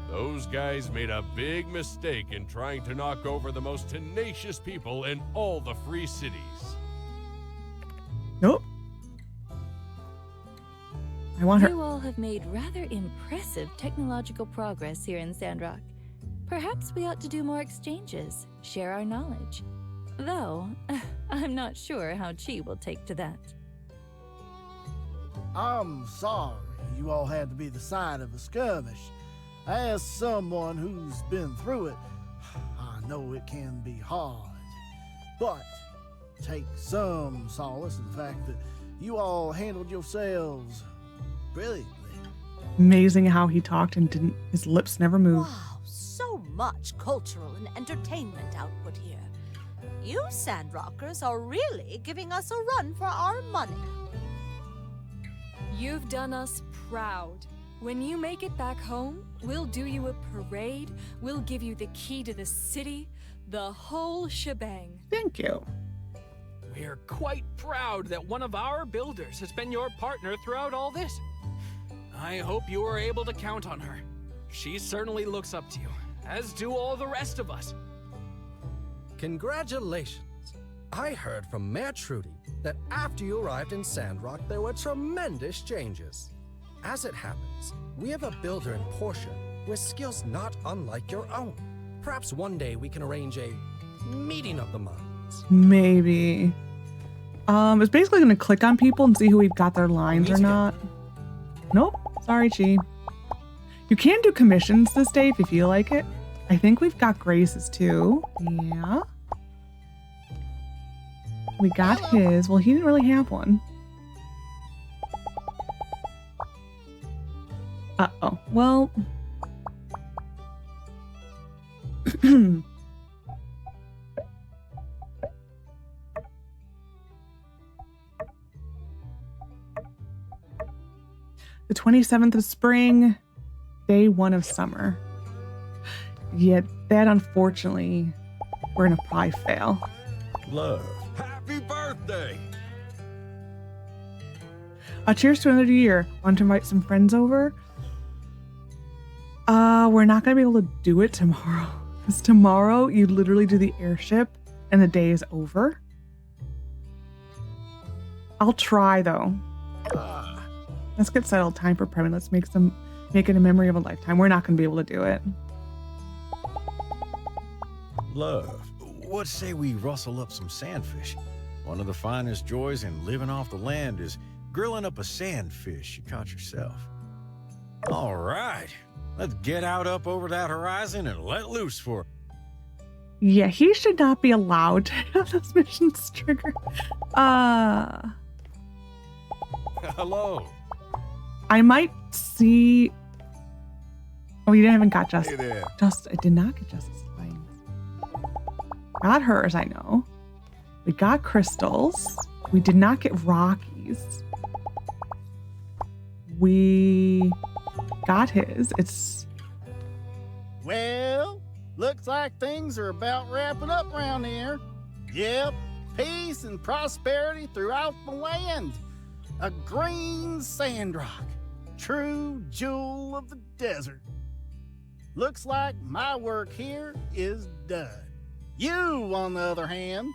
Those guys made a big mistake in trying to knock over the most tenacious people in all the Free Cities. Nope. I want her. You all have made rather impressive technological progress here in Sandrock. Perhaps we ought to do more exchanges, share our knowledge. Though, I'm not sure how Chi will take to that. I'm sorry you all had to be the site of a skirmish. As someone who's been through it, I know it can be hard. But take some solace in the fact that you all handled yourselves brilliantly. Amazing how he talked and didn't. His lips never moved. Wow, so much cultural and entertainment output here. You Sandrockers are really giving us a run for our money. You've done us proud. When you make it back home, we'll do you a parade, we'll give you the key to the city, the whole shebang. Thank you. We're quite proud that one of our builders has been your partner throughout all this. I hope you are able to count on her. She certainly looks up to you, as do all the rest of us. Congratulations. I heard from Mayor Trudy that after you arrived in Sandrock, there were tremendous changes. As it happens, we have a builder in Portia with skills not unlike your own. Perhaps one day we can arrange a meeting of the minds. Maybe. It's basically going to click on people and see who we've got their lines or not. Nope. Sorry, Chi. You can do commissions this day if you feel like it. I think we've got Grace's too. Yeah. We got his. Well, he didn't really have one. Uh-oh. Well. The 27th of spring, day 1 of summer. Yet that, unfortunately, we're gonna probably fail. Love. Happy birthday! Cheers to another year. Want to invite some friends over? We're not gonna be able to do it tomorrow. Because tomorrow you literally do the airship and the day is over. I'll try though. Let's get settled. Time for Premin. Let's make it a memory of a lifetime. We're not gonna be able to do it. Love. What say we rustle up some sandfish? One of the finest joys in living off the land is grilling up a sandfish you caught yourself. All right. Let's get out up over that horizon and let loose for... Yeah, he should not be allowed to have those missions triggered. Hello. I might see... Oh, you haven't got Justice. Hey there. I did not get Justice Lines. Got hers, I know. We got crystals. We did not get Rockies. We got his. It's... Well, looks like things are about wrapping up around here. Yep, peace and prosperity throughout the land. A green Sandrock, true jewel of the desert. Looks like my work here is done. You, on the other hand,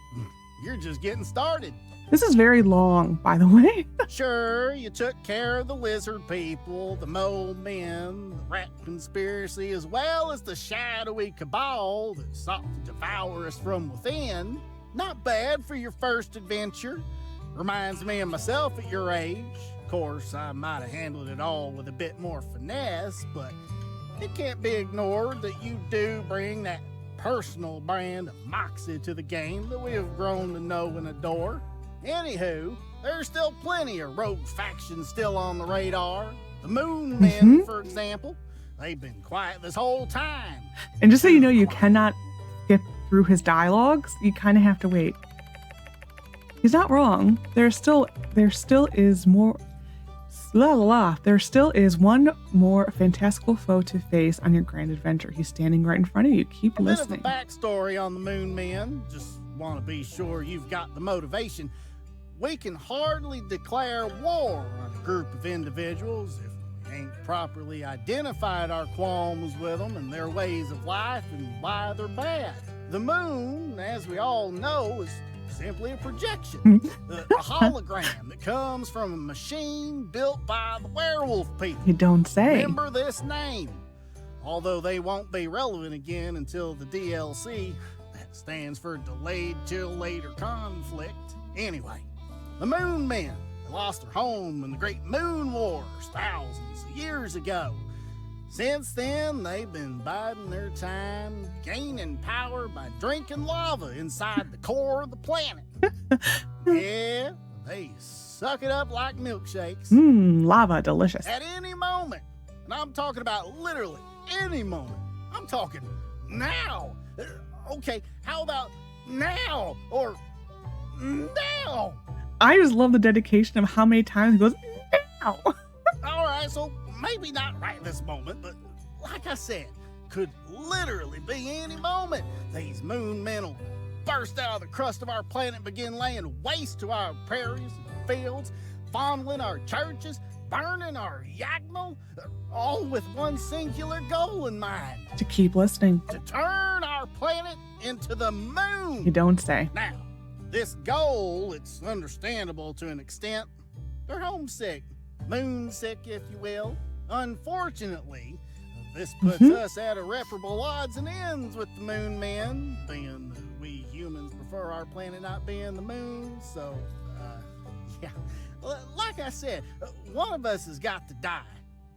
you're just getting started. This is very long, by the way. Sure, you took care of the lizard people, the mole men, the rat conspiracy, as well as the shadowy cabal that sought to devour us from within. Not bad for your first adventure. Reminds me of myself at your age. Of course, I might have handled it all with a bit more finesse, but it can't be ignored that you do bring that personal brand of moxie to the game that we have grown to know and adore. Anywho, there's still plenty of rogue factions still on the radar. The Moon Men, for example. They've been quiet this whole time. And just so you know, you cannot skip through his dialogues. You kind of have to wait. He's not wrong. There still is more. There still is one more fantastical foe to face on your grand adventure. He's standing right in front of you. Keep listening. A bit of a backstory on the Moon Men. Just want to be sure you've got the motivation. We can hardly declare war on a group of individuals if we ain't properly identified our qualms with them and their ways of life and why they're bad. The moon, as we all know, is simply a projection, a hologram that comes from a machine built by the werewolf people. You don't say. Remember this name, although they won't be relevant again until the DLC. That stands for Delayed Till Later Conflict. Anyway, the Moon Men lost their home in the Great Moon Wars thousands of years ago. Since then, they've been biding their time, gaining power by drinking lava inside the core of the planet. Yeah, they suck it up like milkshakes. Lava, delicious. At any moment, and I'm talking about literally any moment, I'm talking now. Okay, how about now or now? I just love the dedication of how many times he goes, now. All right, so maybe not right this moment, but like I said, could literally be any moment. These moon men will burst out of the crust of our planet and begin laying waste to our prairies and fields, fondling our churches, burning our yagnal, all with one singular goal in mind. To keep listening. To turn our planet into the moon. You don't say. Now, this goal, it's understandable to an extent. They're homesick. Moonsick, if you will. Unfortunately, this puts us at irreparable odds and ends with the Moon Men, being we humans prefer our planet not being the moon, so, yeah. Like I said, one of us has got to die.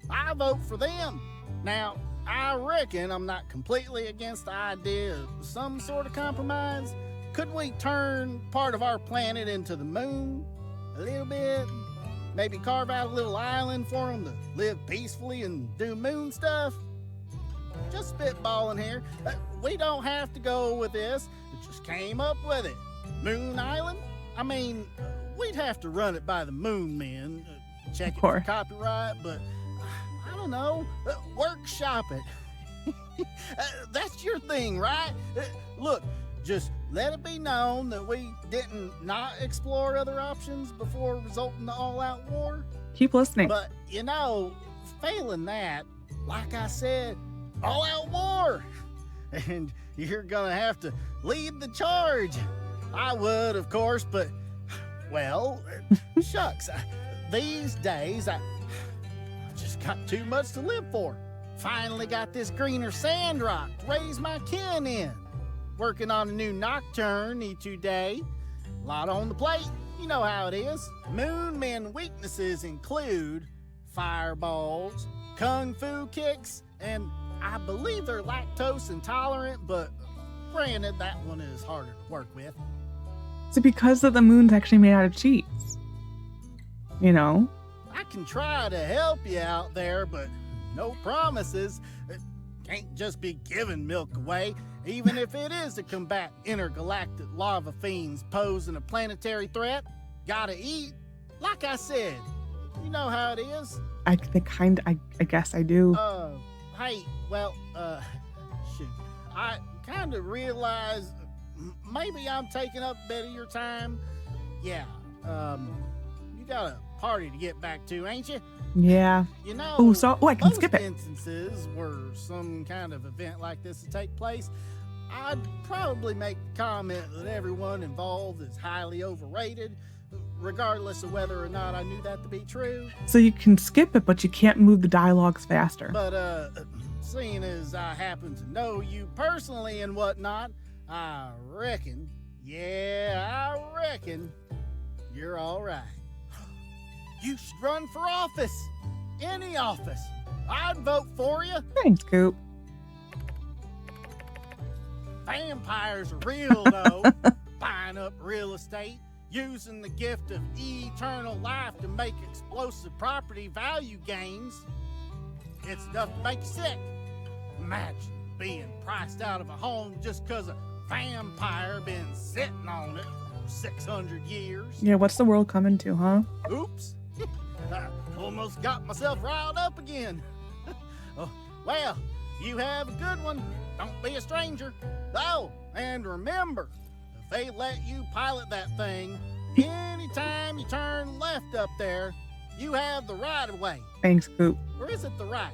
I vote for them. Now, I reckon I'm not completely against the idea of some sort of compromise. Could we turn part of our planet into the moon? A little bit? Maybe carve out a little island for them to live peacefully and do moon stuff? Just spitballing here. We don't have to go with this. It just came up with it. Moon Island? I mean, we'd have to run it by the Moon Men. Check it for copyright, but I don't know. Workshop it. That's your thing, right? Look, just let it be known that we didn't not explore other options before resorting to all-out war. Keep listening. But, you know, failing that, like I said, all-out war. And you're gonna have to lead the charge. I would, of course, but, well, shucks. These days, I just got too much to live for. Finally got this greener Sandrock to raise my kin in. Working on a new nocturne today. A lot on the plate. You know how it is. Moon Men weaknesses include fireballs, kung fu kicks, and I believe they're lactose intolerant, but granted, that one is harder to work with. Is it because that the moon's actually made out of cheese? You know? I can try to help you out there, but no promises. Can't just be giving milk away, even if it is to combat intergalactic lava fiends posing a planetary threat. Gotta eat. Like I said, you know how it is. I guess I do. Hey, well, shoot. I kind of realize maybe I'm taking up a bit of your time. Yeah, you got a party to get back to, ain't you? Yeah. You know, I can skip it. Instances where some kind of event like this would take place, I'd probably make the comment that everyone involved is highly overrated, regardless of whether or not I knew that to be true. So you can skip it, but you can't move the dialogues faster. But, seeing as I happen to know you personally and whatnot, I reckon you're all right. You should run for office. Any office. I'd vote for you. Thanks, Coop. Vampires are real, though. Buying up real estate, using the gift of eternal life to make explosive property value gains. It's enough to make you sick. Imagine being priced out of a home just because a vampire been sitting on it for 600 years. Yeah, what's the world coming to, huh? Oops. I almost got myself riled up again. Oh, well, you have a good one. Don't be a stranger. Oh, and remember, if they let you pilot that thing, anytime you turn left up there, you have the right of way. Thanks, Coop. Or is it the right?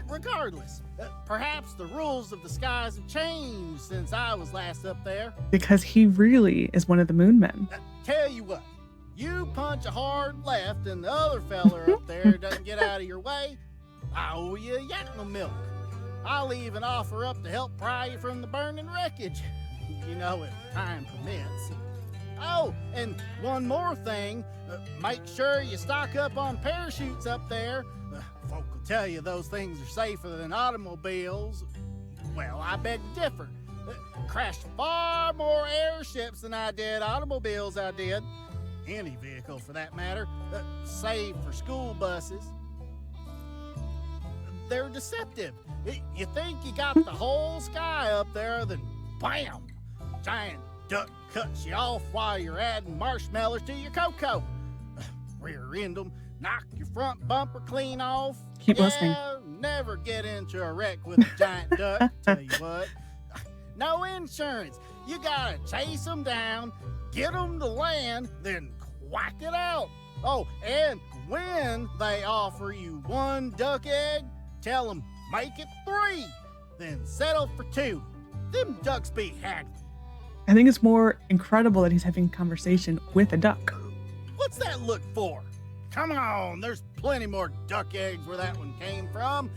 Regardless, perhaps the rules of the skies have changed since I was last up there. Because he really is one of the moon men. Tell you what, you punch a hard left and the other fella up there doesn't get out of your way, I owe you a yakma milk. I'll even offer up to help pry you from the burning wreckage. You know, if time permits. Oh, and one more thing. Make sure you stock up on parachutes up there. Folk will tell you those things are safer than automobiles. Well, I beg to differ. Crashed far more airships than I did automobiles I did. Any vehicle, for that matter. Save for school buses. They're deceptive. You think you got the whole sky up there, then bam! Giant duck cuts you off while you're adding marshmallows to your cocoa. Rear end them, knock your front bumper clean off. Keep listening. Never get into a wreck with a giant duck, tell you what. No insurance. You gotta chase them down, get them to land, then quack it out. Oh, and when they offer you one duck egg, tell them make it 3, then settle for 2. Them ducks be haggling. I think it's more incredible that he's having a conversation with a duck. What's that look for? Come on, there's plenty more duck eggs where that one came from.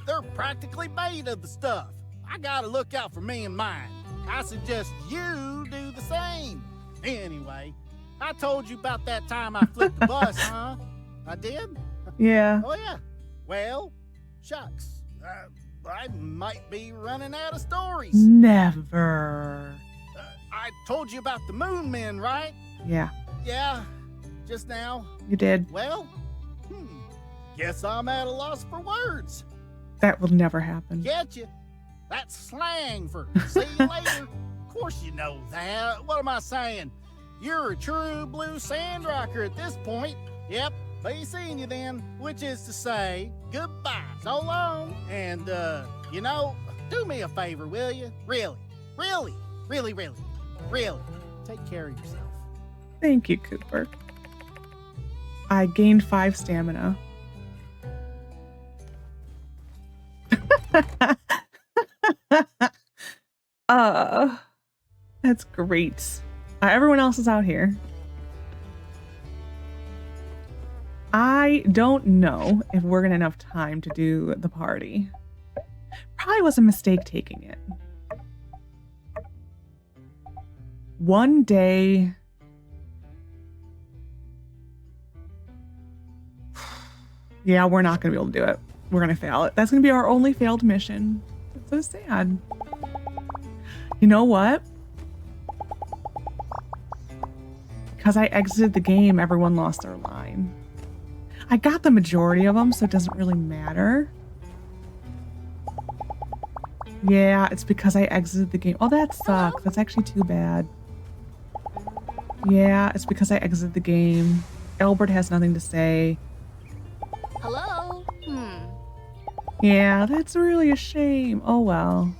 They're practically made of the stuff. I gotta look out for me and mine. I suggest you do the same. Anyway, I told you about that time I flipped the bus, huh? I did? Yeah. Oh, yeah. Well, shucks. I might be running out of stories. Never. I told you about the moon men, right? Yeah, Yeah, just now. you did. Well, guess I'm at a loss for words. That will never happen. Get you? That's slang for see you later. Of course you know that. What am I saying? You're a true blue Sandrocker at this point. Yep, be seeing you then, which is to say, goodbye. So long. And, you know, do me a favor, will you? Really, take care of yourself. Thank you, Cooper. I gained 5 stamina. That's great. Everyone else is out here. I don't know if we're gonna have enough time to do the party. Probably was a mistake taking it. One day. Yeah, we're not gonna be able to do it. We're gonna fail it. That's gonna be our only failed mission. It's so sad. You know what? Because I exited the game, everyone lost their line. I got the majority of them, so it doesn't really matter. Yeah, it's because I exited the game. Oh, that sucks. That's actually too bad. Yeah, it's because I exited the game. Albert has nothing to say. Hello? Yeah, that's really a shame. Oh well.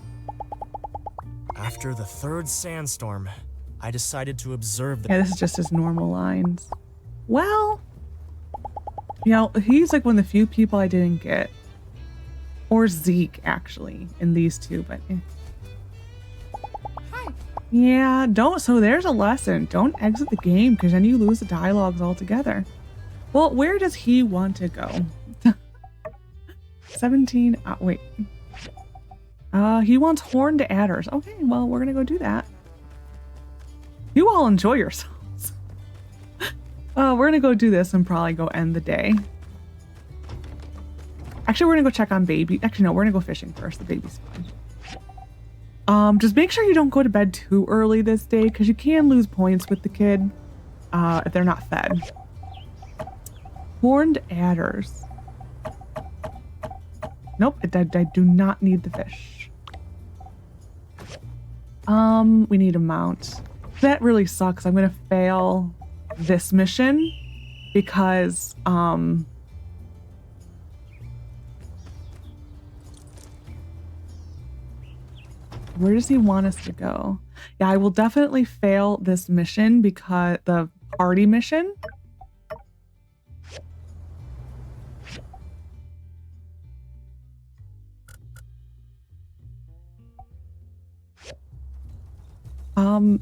After the 3rd sandstorm, I decided to observe the— Yeah, this is just his normal lines. Well, you know, he's like one of the few people I didn't get. Or Zeke, actually, in these two, but yeah, don't. So there's a lesson. Don't exit the game because then you lose the dialogues altogether. Well, where does he want to go? 17. Wait. He wants horned adders. Okay, well, we're gonna go do that. You all enjoy yourselves. We're gonna go do this and probably go end the day. Actually, we're gonna go check on baby. Actually, no, we're gonna go fishing first. The baby's fine. Just make sure you don't go to bed too early this day because you can lose points with the kid if they're not fed. Horned adders. Nope, I do not need the fish. We need a mount. That really sucks. I'm gonna fail this mission because where does he want us to go? Yeah, I will definitely fail this mission because the party mission.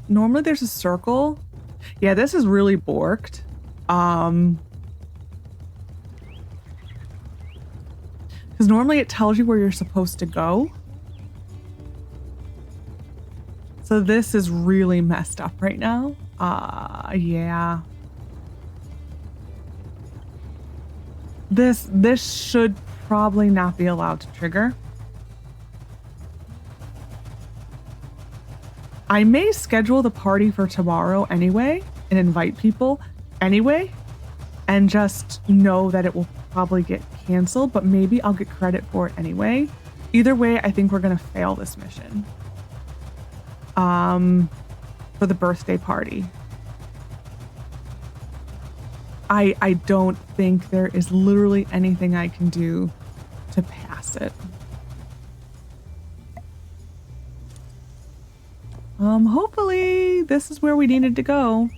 Normally there's a circle. Yeah, this is really borked. Because normally it tells you where you're supposed to go. So this is really messed up right now. Yeah. This should probably not be allowed to trigger. I may schedule the party for tomorrow anyway and invite people anyway and just know that it will probably get canceled, but maybe I'll get credit for it anyway. Either way, I think we're gonna fail this mission. For the birthday party. I don't think there is literally anything I can do to pass it. Hopefully this is where we needed to go.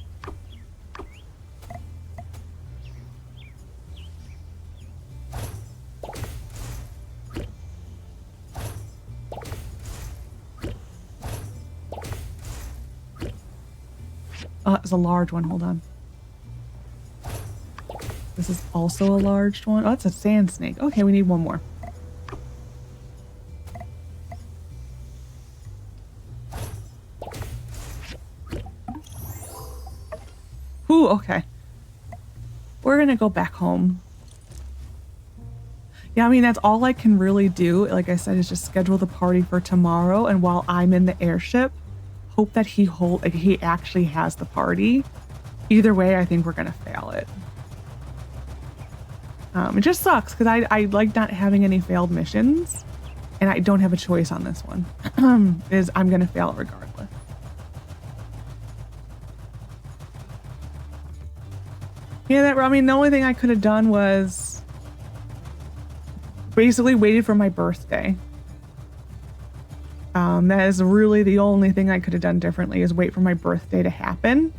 It's a large one. Hold on. This is also a large one. Oh, it's a sand snake. Okay, we need one more. Ooh, okay. We're gonna go back home. Yeah, I mean, that's all I can really do. Like I said, is just schedule the party for tomorrow. And while I'm in the airship, hope that he actually has the party. Either way, I think we're going to fail it. It just sucks because I like not having any failed missions. And I don't have a choice on this one. I'm going to fail it regardless. Yeah, I mean, the only thing I could have done was basically waited for my birthday. That is really the only thing I could have done differently, is wait for my birthday to happen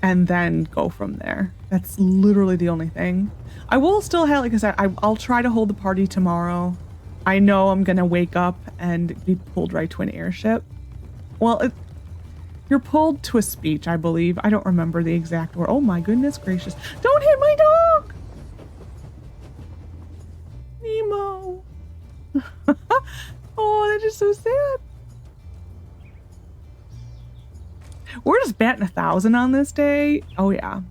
and then go from there. That's literally the only thing. I will still have, like I said, I'll try to hold the party tomorrow. I know I'm going to wake up and be pulled right to an airship. Well, you're pulled to a speech, I believe. I don't remember the exact word. Oh my goodness gracious. Don't hit my dog! Nemo. Oh, that's just so sad. We're just batting 1,000 on this day. Oh yeah.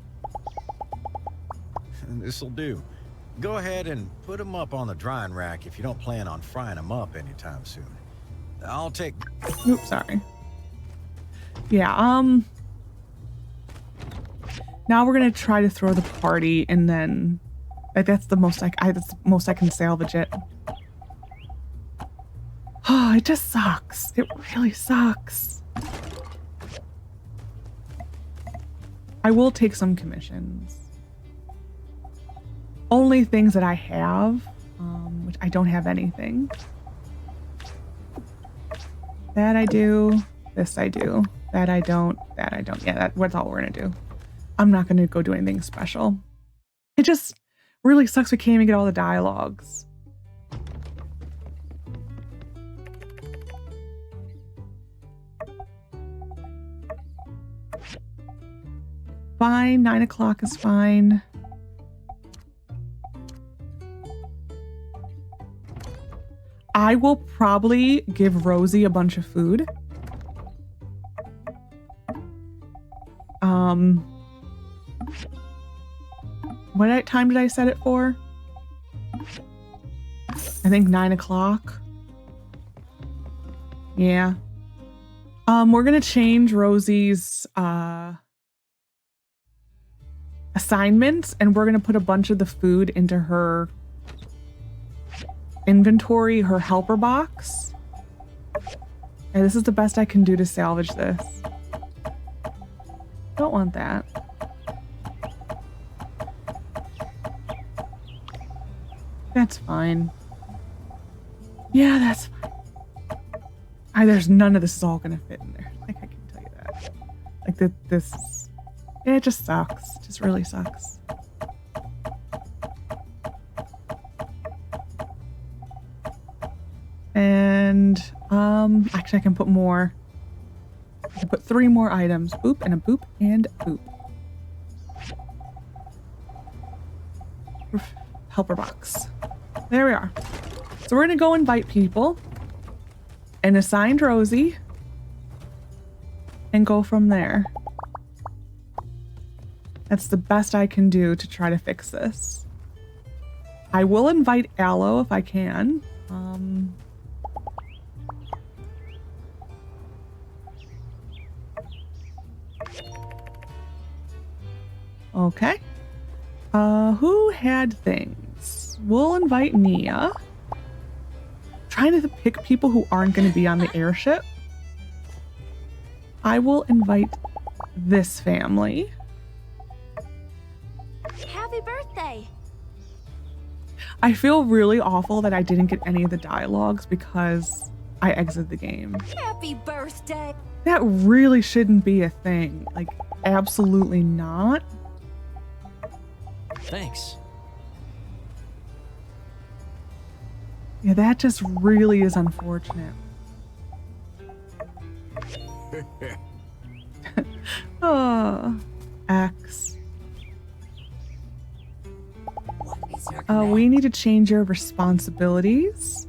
This'll do. Go ahead and put them up on the drying rack if you don't plan on frying them up anytime soon. I'll take... Oops, sorry. Yeah, now we're gonna try to throw the party, and then like that's the most that's the most I can salvage it. Oh, it just sucks. It really sucks. I will take some commissions. Only things that I have, which I don't have anything. That I do. This I do. That I don't. That I don't. Yeah, that's all we're gonna do. I'm not gonna go do anything special. It just really sucks we can't even get all the dialogues. Fine, 9 o'clock is fine. I will probably give Rosie a bunch of food. What time did I set it for? I think 9 o'clock. Yeah. We're gonna change Rosie's assignments, and we're gonna put a bunch of the food into her inventory, her helper box. And this is the best I can do to salvage this. Don't want that. That's fine. Yeah, that's fine. There's none of this is all gonna fit in there. Like, I can tell you that. Like this, yeah, it just sucks. It just really sucks. And actually I can put more. I can put 3 more items. Boop and a boop and a boop. Helper box. There we are. So we're gonna go invite people and assign Rosie and go from there. That's the best I can do to try to fix this. I will invite Aloe if I can. Okay. Who had things? We'll invite Nia. Trying to pick people who aren't going to be on the airship. I will invite this family. Happy birthday! I feel really awful that I didn't get any of the dialogues because I exited the game. Happy birthday! That really shouldn't be a thing. Like, absolutely not. Thanks. Yeah, that just really is unfortunate. Oh, X. We need to change your responsibilities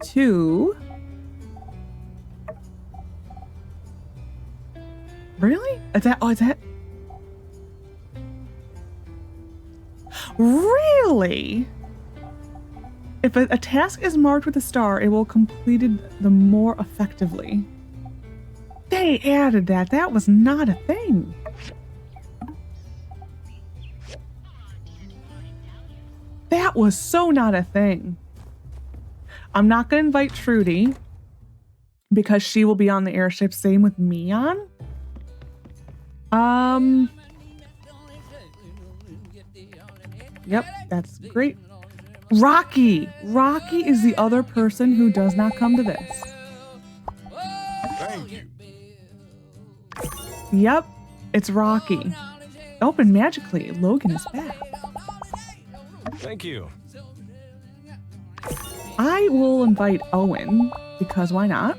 to... Really? Is that... Oh, is that... Really? If a task is marked with a star, it will completed the more effectively. They added that. That was not a thing. That was so not a thing. I'm not going to invite Trudy because she will be on the airship. Same with Mion. Yep, that's great. Rocky. Rocky is the other person who does not come to this. Thank you. Yep, it's Rocky. Open magically. Logan is back. Thank you. I will invite Owen because why not?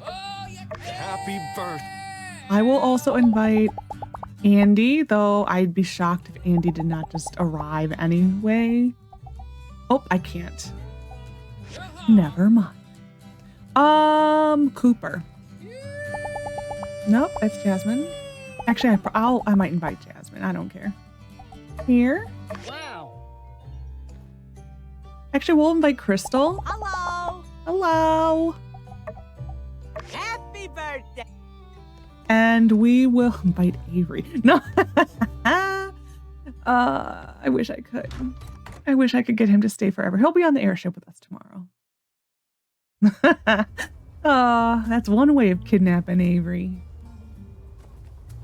Happy birthday. I will also invite Andy, though I'd be shocked if Andy did not just arrive anyway. Oh, I can't. Never mind. Cooper. Nope, that's Jasmine. Actually, I might invite Jasmine. I don't care. Here. Wow. Actually, we'll invite Crystal. Hello. Hello. Happy birthday. And we will invite Avery. No. I wish I could. I wish I could get him to stay forever. He'll be on the airship with us tomorrow. That's one way of kidnapping Avery.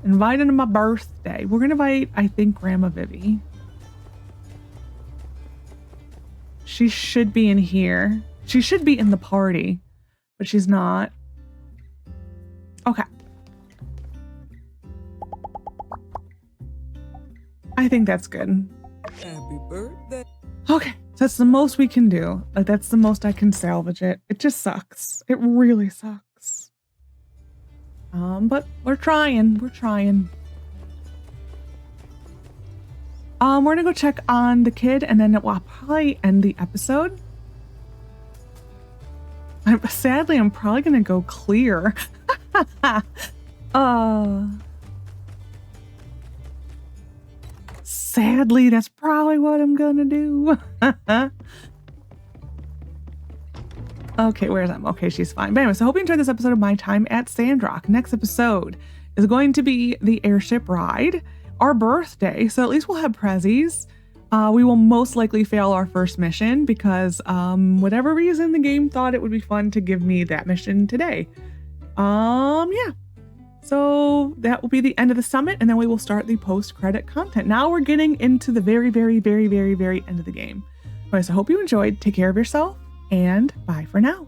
Invite him to my birthday. We're going to invite, I think, Grandma Vivi. She should be in here. She should be in the party, but she's not. Okay. I think that's good. Happy birthday. Okay, so that's the most we can do. Like, that's the most I can salvage it. It just sucks. It really sucks. But we're trying. We're trying. We're gonna go check on the kid, and then we'll probably end the episode. Sadly, I'm probably gonna go clear. Sadly, that's probably what I'm gonna do. Okay, where's Em? Okay, she's fine. But anyway, so I hope you enjoyed this episode of my time at Sandrock. Next episode is going to be the airship ride, our birthday. So at least we'll have prezzies. We will most likely fail our first mission because whatever reason the game thought it would be fun to give me that mission today. Yeah. So that will be the end of the summit, and then we will start the post-credit content. Now we're getting into the very, very, very, very, very end of the game. Anyway, so I hope you enjoyed. Take care of yourself, and bye for now.